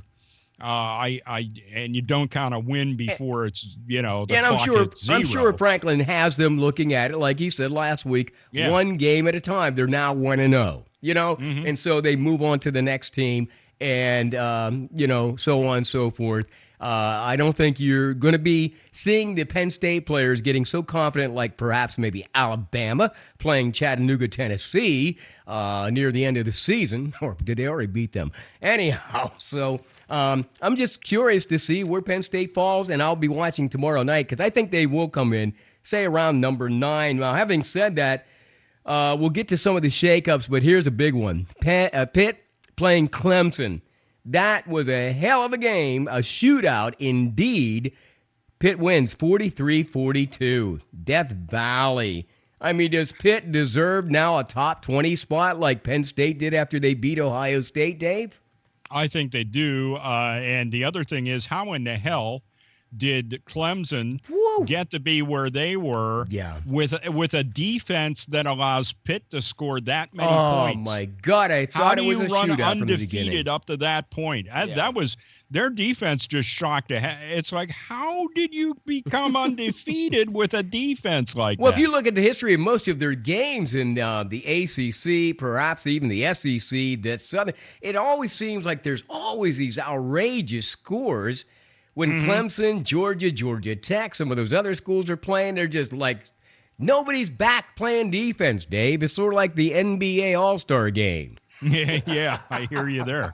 and you don't kind of win before it's the clock hits 0. I'm sure Franklin has them looking at it like he said last week, one game at a time. They're now 1-0, and so they move on to the next team and so on and so forth. I don't think you're going to be seeing the Penn State players getting so confident like perhaps maybe Alabama playing Chattanooga, Tennessee near the end of the season. Or did they already beat them? Anyhow, so I'm just curious to see where Penn State falls, and I'll be watching tomorrow night because I think they will come in, say, around number 9. Now, having said that, we'll get to some of the shakeups, but here's a big one. Pitt playing Clemson. That was a hell of a game, a shootout indeed. Pitt wins 43-42. Death Valley. I mean, does Pitt deserve now a top 20 spot like Penn State did after they beat Ohio State, Dave? I think they do. And the other thing is, how in the hell did Clemson get to be where they were with a defense that allows Pitt to score that many points? Oh, my God. I thought it was a shootout from the beginning. How do you run undefeated up to that point? That was their defense just shocked. It's like, how did you become undefeated with a defense like that? Well, if you look at the history of most of their games in the ACC, perhaps even the SEC, that Southern, it always seems like there's always these outrageous scores. When Clemson, Georgia Tech, some of those other schools are playing, they're just like, nobody's back playing defense, Dave. It's sort of like the NBA All-Star game. Yeah, I hear you there.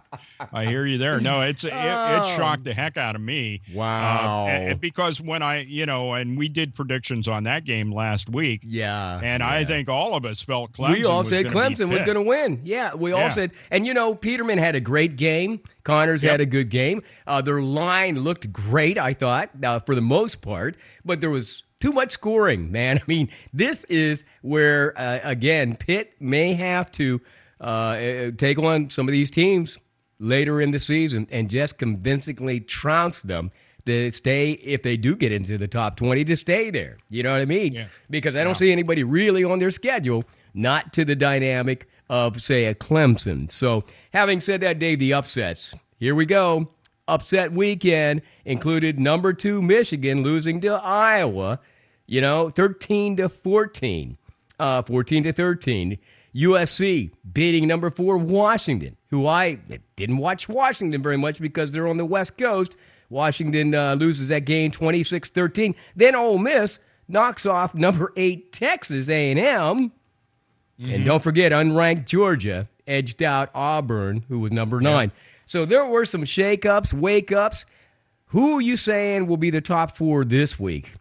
No, it shocked the heck out of me. Wow. Because when and we did predictions on that game last week. Yeah. And I think all of us felt Clemson. We all said Clemson was going to win. Yeah, we all said. And Peterman had a great game. Connors had a good game. Their line looked great, I thought, for the most part. But there was too much scoring, man. I mean, this is where, again, Pitt may have to take on some of these teams later in the season and just convincingly trounce them to stay, if they do get into the top 20, to stay there. You know what I mean? Yeah. Because I don't see anybody really on their schedule, not to the dynamic of, say, a Clemson. So having said that, Dave, the upsets. Here we go. Upset weekend included number 2 Michigan losing to Iowa, 13-14, 14-13. USC beating number 4 Washington, who I didn't watch Washington very much because they're on the West Coast. Washington loses that game 26-13. Then Ole Miss knocks off number 8 Texas A&M. Mm-hmm. And don't forget, unranked Georgia edged out Auburn, who was number 9. Yep. So there were some shake-ups, wake-ups. Who are you saying will be the top 4 this week?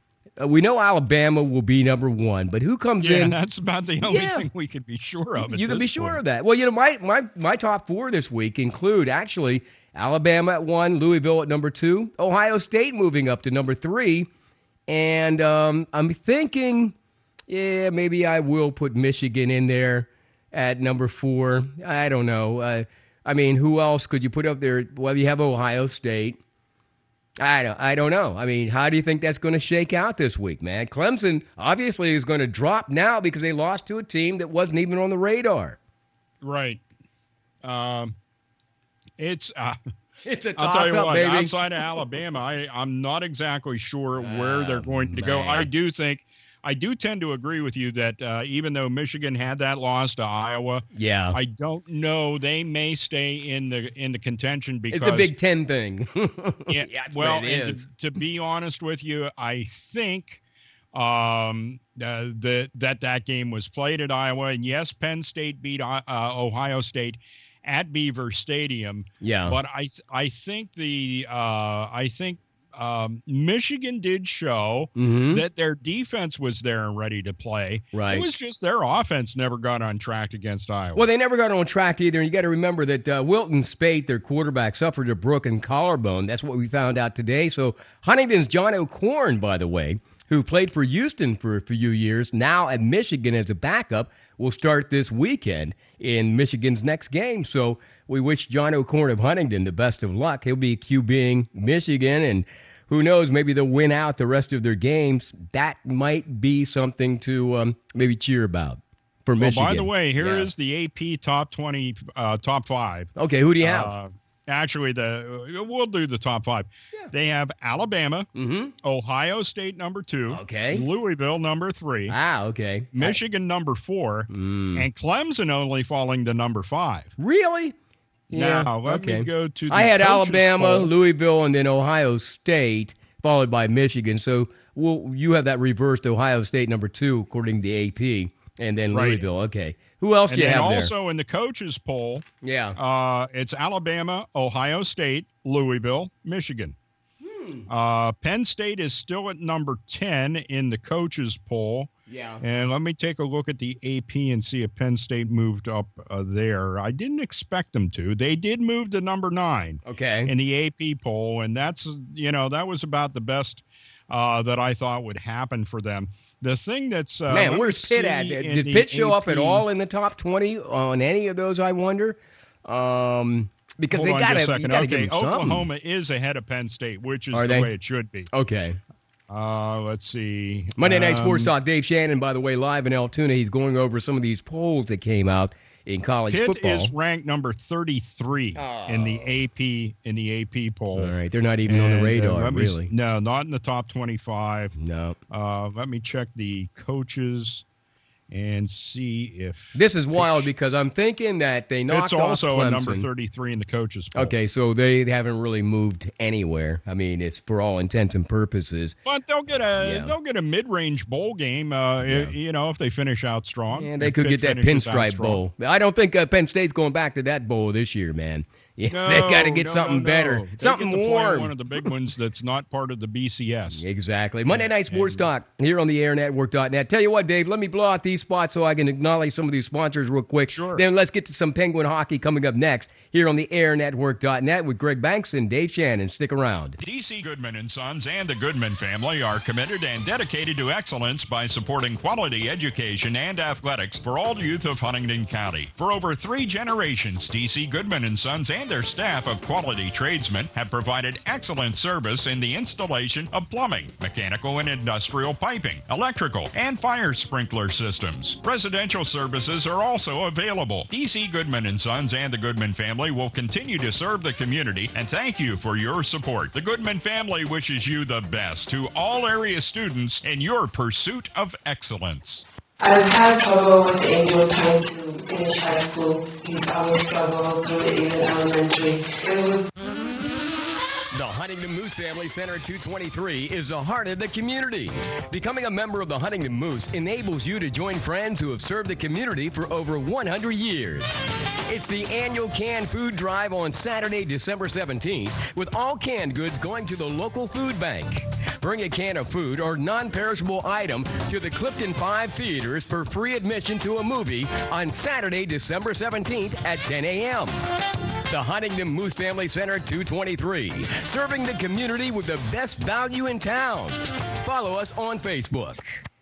We know Alabama will be number 1, but who comes in? Yeah, that's about the only thing we can be sure of. You can be sure of that. Well, my top 4 this week include actually Alabama at 1, Louisville at number 2, Ohio State moving up to number 3, and I'm thinking, maybe I will put Michigan in there at number 4. I don't know. I mean, who else could you put up there? Well, you have Ohio State. I don't know. I mean, how do you think that's going to shake out this week, man? Clemson obviously is going to drop now because they lost to a team that wasn't even on the radar. Right. It's a toss-up, baby. Outside of Alabama, I'm not exactly sure where they're going to go. I do tend to agree with you that even though Michigan had that loss to Iowa, I don't know. They may stay in the contention because it's a Big Ten thing. To be honest with you, I think that game was played at Iowa, and yes, Penn State beat Ohio State at Beaver Stadium. Yeah, but I think Michigan did show that their defense was there and ready to play. Right. It was just their offense never got on track against Iowa. Well, they never got on track either. And you got to remember that Wilton Spate, their quarterback, suffered a broken collarbone. That's what we found out today. So Huntington's John O'Korn, by the way, who played for Houston for a few years, now at Michigan as a backup, will start this weekend in Michigan's next game. So we wish John O'Korn of Huntington the best of luck. He'll be QBing Michigan, and who knows, maybe they'll win out the rest of their games. That might be something to maybe cheer about for Michigan. By the way, here is the AP top 20, top 5. Okay, who do you have? Actually, we'll do the top 5. Yeah. They have Alabama, Ohio State number 2, Louisville number 3, Michigan number 4, and Clemson only falling to number 5. Really? Yeah. Now, let me go to the I had Alabama, Louisville, and then Ohio State, followed by Michigan. So you have that reversed, Ohio State number 2, according to the AP, and then Louisville. Okay. Who else do you have there? And also in the coaches' poll, it's Alabama, Ohio State, Louisville, Michigan. Penn State is still at number 10 in the coaches' poll. Yeah. And let me take a look at the AP and see if Penn State moved up there. I didn't expect them to. They did move to number 9 in the AP poll, and that's, that was about the best that I thought would happen for them. The thing that's man, where's Pitt at? Did Pitt show up at all in the top 20 on any of those, I wonder? Because they got to give them Oklahoma is ahead of Penn State, which is the way it should be. Okay. Let's see. Monday Night Sports Talk. Dave Shannon, by the way, live in Altoona. He's going over some of these polls that came out in college football. Pitt is ranked number 33 in the AP poll. All right, they're not even on the radar, really. No, not in the top 25. No. Let me check the coaches and see if this is wild because I'm thinking that they knocked off Clemson. It's also a number 33 in the coaches poll. Okay, so they haven't really moved anywhere. I mean, it's for all intents and purposes. But they'll get a mid-range bowl game. If they finish out strong. And they could get that Pinstripe Bowl. I don't think Penn State's going back to that bowl this year, man. Yeah, they got to get something better, something warm. Play one of the big ones that's not part of the BCS. Exactly. Monday Night Sports Talk here on the airnetwork.net. Tell you what, Dave, let me blow out these spots so I can acknowledge some of these sponsors real quick. Sure. Then let's get to some Penguin hockey coming up next here on the airnetwork.net with Greg Banks and Dave Shannon. Stick around. DC Goodman & Sons and the Goodman family are committed and dedicated to excellence by supporting quality education and athletics for all youth of Huntingdon County. For over 3 generations, DC Goodman & Sons and their staff of quality tradesmen have provided excellent service in the installation of plumbing, mechanical and industrial piping, electrical, and fire sprinkler systems. Residential services are also available. DC Goodman & Sons and the Goodman family will continue to serve the community, and thank you for your support. The Goodman family wishes you the best to all area students in your pursuit of excellence. I've had trouble with Angel trying to finish high school. He's always struggled through it, even elementary. The Huntington Moose Family Center 223 is the heart of the community. Becoming a member of the Huntington Moose enables you to join friends who have served the community for over 100 years. It's the annual canned food drive on Saturday, December 17th, with all canned goods going to the local food bank. Bring a can of food or non-perishable item to the Clifton 5 theaters for free admission to a movie on Saturday, December 17th at 10 a.m. The Huntington Moose Family Center 223, serving the community with the best value in town. Follow us on Facebook.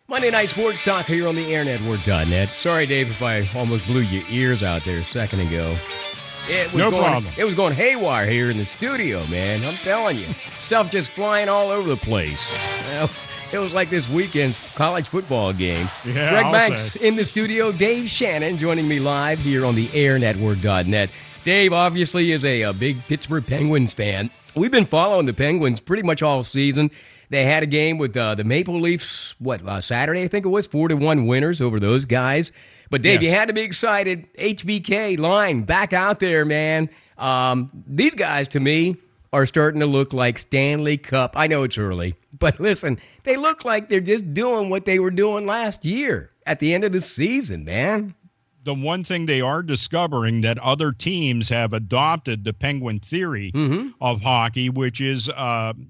Monday Night Sports Talk here on the airnetwork.net. Sorry, Dave, if I almost blew your ears out there a second ago. No problem. It was going haywire here in the studio, man. I'm telling you. Stuff just flying all over the place. Well, it was like this weekend's college football game. Yeah, Greg Banks in the studio. Dave Shannon joining me live here on the airnetwork.net. Dave obviously is a big Pittsburgh Penguins fan. We've been following the Penguins pretty much all season. They had a game with the Maple Leafs, Saturday, I think it was, 4-1 winners over those guys. But, Dave, yes. You had to be excited. HBK line back out there, man. These guys, to me, are starting to look like Stanley Cup. I know it's early, but listen, they look like they're just doing what they were doing last year at the end of the season, man. The one thing they are discovering that other teams have adopted the Penguin theory of hockey, which is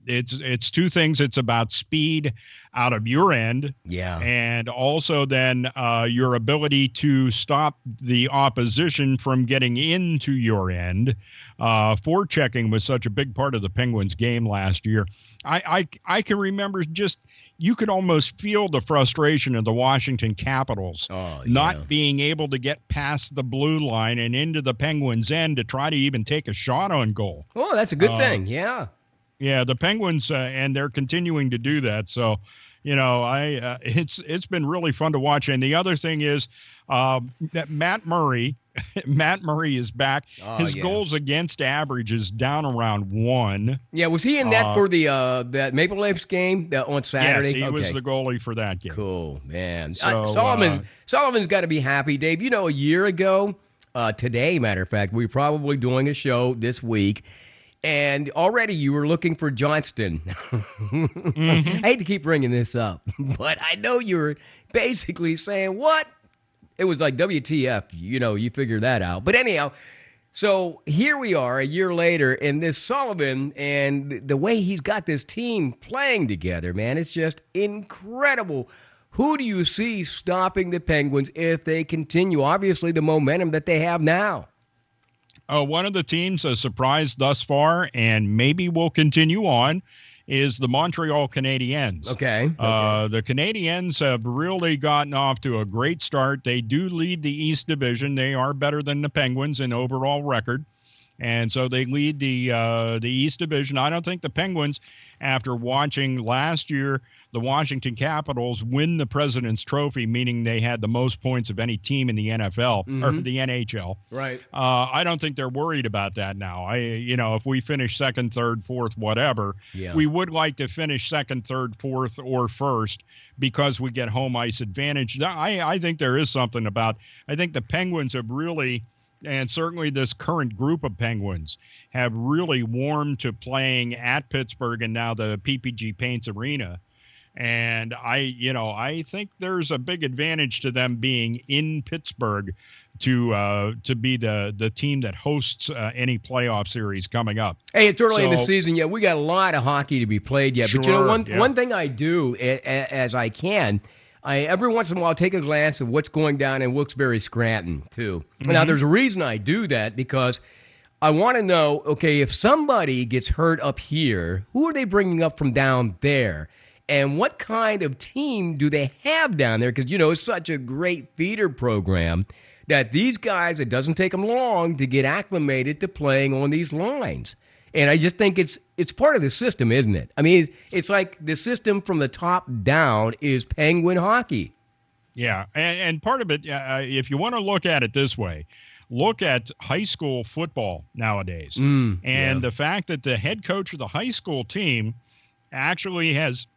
it's two things. It's about speed out of your end, and also then your ability to stop the opposition from getting into your end. Forechecking was such a big part of the Penguins' game last year. I can remember just. You could almost feel the frustration of the Washington Capitals not being able to get past the blue line and into the Penguins' end to try to even take a shot on goal. Oh, that's a good thing. Yeah. Yeah, the Penguins, and they're continuing to do that. So, it's been really fun to watch. And the other thing is that Matt Murray is back. His goals against average is down around 1. Yeah, was he in net for the that Maple Leafs game on Saturday? Yes, he was the goalie for that game. Cool, man. So, Sullivan's got to be happy, Dave. A year ago, today, matter of fact, we were probably doing a show this week, and already you were looking for Johnston. I hate to keep bringing this up, but I know you were basically saying, what? It was like WTF, you figure that out. But anyhow, so here we are a year later, and this Sullivan and the way he's got this team playing together, man, it's just incredible. Who do you see stopping the Penguins if they continue, obviously, the momentum that they have now? One of the teams surprised thus far and maybe will continue on is the Montreal Canadiens. Okay. The Canadiens have really gotten off to a great start. They do lead the East Division. They are better than the Penguins in overall record. And so they lead the East Division. I don't think the Penguins, after watching last year the Washington Capitals win the President's Trophy, meaning they had the most points of any team in the NFL or the NHL. Right. I don't think they're worried about that now. If we finish second, third, fourth, whatever, we would like to finish second, third, fourth, or first because we get home ice advantage. I think there is something about. I think the Penguins have really. And certainly this current group of Penguins have really warmed to playing at Pittsburgh and now the PPG Paints Arena. And I think there's a big advantage to them being in Pittsburgh to be the team that hosts any playoff series coming up. Hey, it's early in the season yet. We got a lot of hockey to be played yet. Sure, but one thing I do as I can, I every once in a while take a glance at what's going down in Wilkes-Barre, Scranton too. Now, there's a reason I do that because I want to know, okay, if somebody gets hurt up here, who are they bringing up from down there? And what kind of team do they have down there? Because, it's such a great feeder program that these guys, it doesn't take them long to get acclimated to playing on these lines. And I just think it's part of the system, isn't it? I mean, it's like the system from the top down is Penguin hockey. Yeah, and part of it, if you want to look at it this way, look at high school football nowadays. And the fact that the head coach of the high school team actually has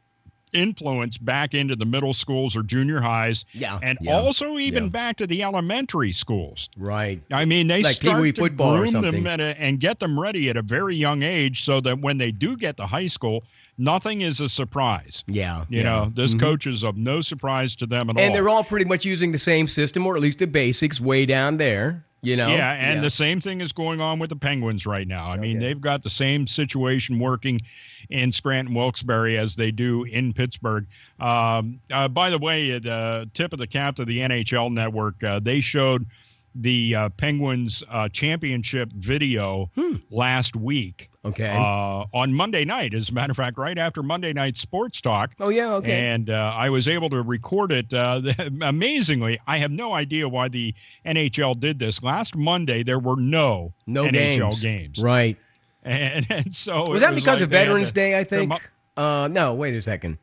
influence back into the middle schools or junior highs, and also even back to the elementary schools. Right. I mean, they like start to football groom them and get them ready at a very young age so that when they do get to high school, nothing is a surprise. Yeah. You know, this coach is of no surprise to them at all. And they're all pretty much using the same system, or at least the basics way down there. You know? Yeah, and the same thing is going on with the Penguins right now. I mean, they've got the same situation working in Scranton Wilkes-Barre as they do in Pittsburgh. By the way, the tip of the cap to the NHL Network, they showed the Penguins championship video last week. Okay. On Monday night, as a matter of fact, right after Monday Night Sports Talk. Oh, yeah, okay. And I was able to record it. Amazingly, I have no idea why the NHL did this. Last Monday, there were no NHL games. Right. And so was that because of Veterans Day, I think? No, wait a second.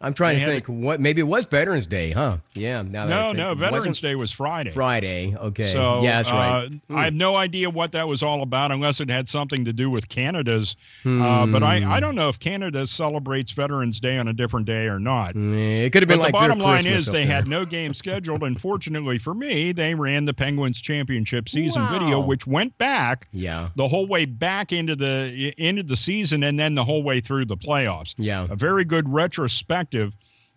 I'm trying to think. What? Maybe it was Veterans Day, huh? Yeah. No. Veterans Day was Friday. Friday. Okay. So yeah, that's right. I have no idea what that was all about, unless it had something to do with Canada's. But I don't know if Canada celebrates Veterans Day on a different day or not. It could have been but like the bottom line Christmas is they had no game scheduled, and fortunately for me, they ran the Penguins championship season video, which went back the whole way back into the season, and then the whole way through the playoffs. Yeah, a very good retrospective,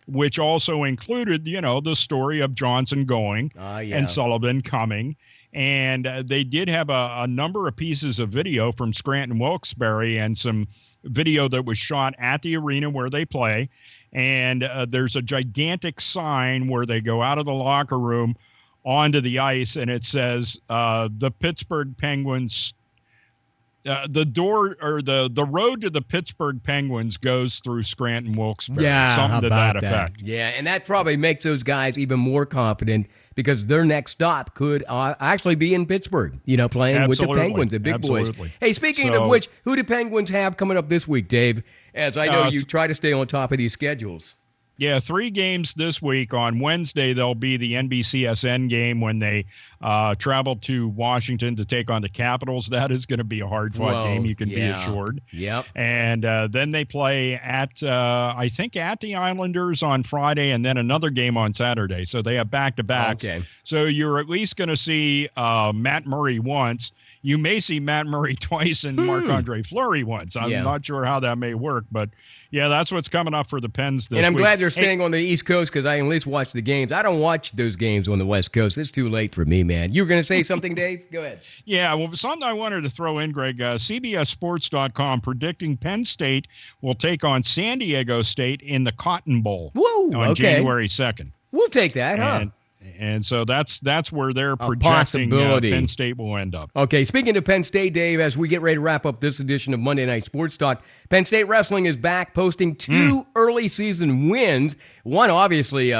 which also included, the story of Johnson going and Sullivan coming. And they did have a number of pieces of video from Scranton Wilkes-Barre and some video that was shot at the arena where they play. And there's a gigantic sign where they go out of the locker room onto the ice, and it says the Pittsburgh Penguins. The road to the Pittsburgh Penguins goes through Scranton Wilkes-Barre. Yeah, something to that effect. Yeah, and that probably makes those guys even more confident because their next stop could actually be in Pittsburgh. Playing with the Penguins, the big boys. Hey, speaking of which, who do Penguins have coming up this week, Dave? As I know you try to stay on top of these schedules. Yeah, 3 games this week. On Wednesday, there'll be the NBCSN game when they travel to Washington to take on the Capitals. That is going to be a hard-fought game, you can be assured. Yep. And then they play at the Islanders on Friday, and then another game on Saturday. So they have back-to-backs. Okay. So you're at least going to see Matt Murray once. You may see Matt Murray twice and Marc-Andre Fleury once. I'm not sure how that may work, but yeah, that's what's coming up for the Pens this week. And I'm glad they're staying on the East Coast because I can at least watch the games. I don't watch those games on the West Coast. It's too late for me, man. You were going to say something, Dave? Go ahead. Yeah, well, something I wanted to throw in, Greg. CBSSports.com predicting Penn State will take on San Diego State in the Cotton Bowl on January 2nd. We'll take that, huh? And so that's where they're projecting Penn State will end up. Okay, speaking of Penn State, Dave, as we get ready to wrap up this edition of Monday Night Sports Talk, Penn State Wrestling is back posting 2 early season wins. One, obviously,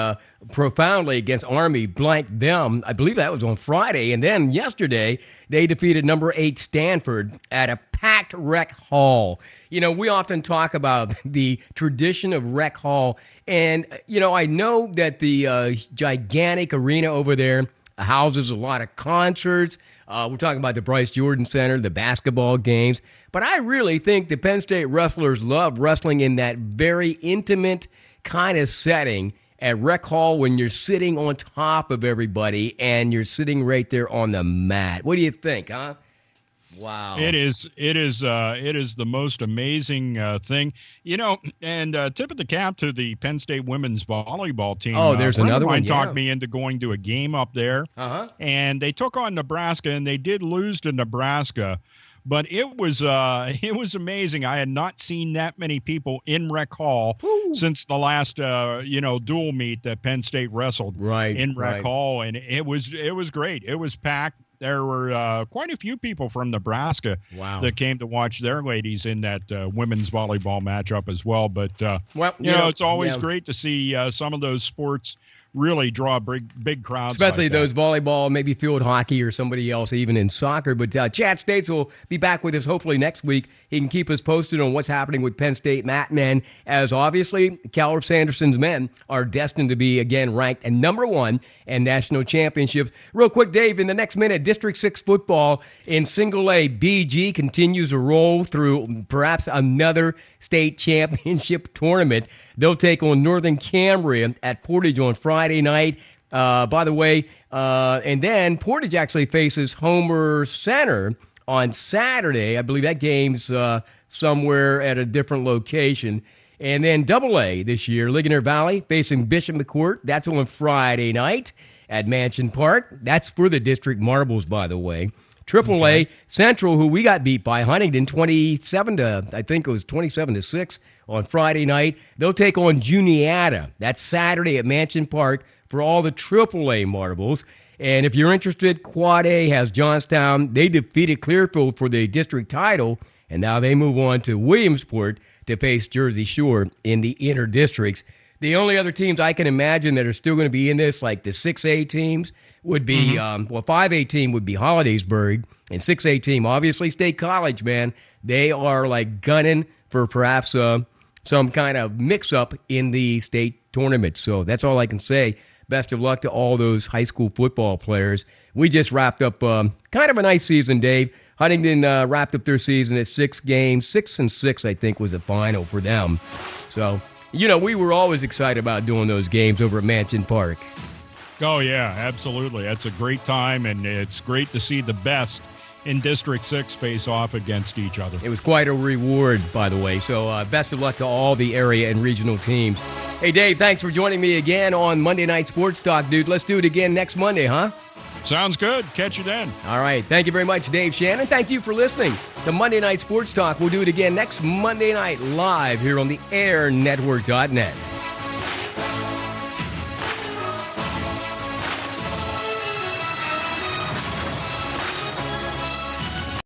profoundly against Army, blanked them. I believe that was on Friday. And then yesterday, they defeated number 8 Stanford at a packed Rec Hall. We often talk about the tradition of Rec Hall. And, I know that the gigantic arena over there houses a lot of concerts. We're talking about the Bryce Jordan Center, the basketball games. But I really think the Penn State wrestlers love wrestling in that very intimate kind of setting at Rec Hall when you're sitting on top of everybody and you're sitting right there on the mat. What do you think, huh? Wow. It is the most amazing thing. And tip of the cap to the Penn State women's volleyball team. Oh, there's another one. Talked me into going to a game up there. And they took on Nebraska, and they did lose to Nebraska. But it was amazing. I had not seen that many people in Rec Hall since the last dual meet that Penn State wrestled in Rec Hall, and it was great. It was packed. There were quite a few people from Nebraska that came to watch their ladies in that women's volleyball matchup as well. But it's always great to see some of those sports really draw big crowds. Especially like those volleyball, maybe field hockey or somebody else, even in soccer. But Chad States will be back with us hopefully next week. He can keep us posted on what's happening with Penn State Mat Men, as obviously Calvin Sanderson's men are destined to be, again, ranked at number 1 and national championships. Real quick, Dave, in the next minute, District 6 football in Single A BG continues to roll through perhaps another state championship tournament. They'll take on Northern Cambria at Portage on Friday night. By the way, and then Portage actually faces Homer Center on Saturday. I believe that game's somewhere at a different location. And then AA this year, Ligonier Valley facing Bishop McCourt. That's on Friday night at Mansion Park. That's for the district marbles, by the way. AAA Central, who we got beat by Huntington 27-6 on Friday night. They'll take on Juniata. That's Saturday at Mansion Park for all the AAA marbles. And if you're interested, Quad A has Johnstown. They defeated Clearfield for the district title, and now they move on to Williamsport to face Jersey Shore in the inner districts. The only other teams I can imagine that are still going to be in this, like the 6A teams, would be, 5A team would be Hollidaysburg, and 6A team, obviously State College, man. They are like gunning for perhaps some kind of mix-up in the state tournament. So that's all I can say. Best of luck to all those high school football players. We just wrapped up kind of a nice season, Dave. Huntington wrapped up their season at 6 games. 6-6, I think, was the final for them. So, we were always excited about doing those games over at Mansion Park. Oh, yeah, absolutely. That's a great time, and it's great to see the best in District 6 face off against each other. It was quite a reward, by the way. So best of luck to all the area and regional teams. Hey, Dave, thanks for joining me again on Monday Night Sports Talk, dude. Let's do it again next Monday, huh? Sounds good. Catch you then. All right. Thank you very much, Dave Shannon. Thank you for listening to Monday Night Sports Talk. We'll do it again next Monday night live here on the airnetwork.net.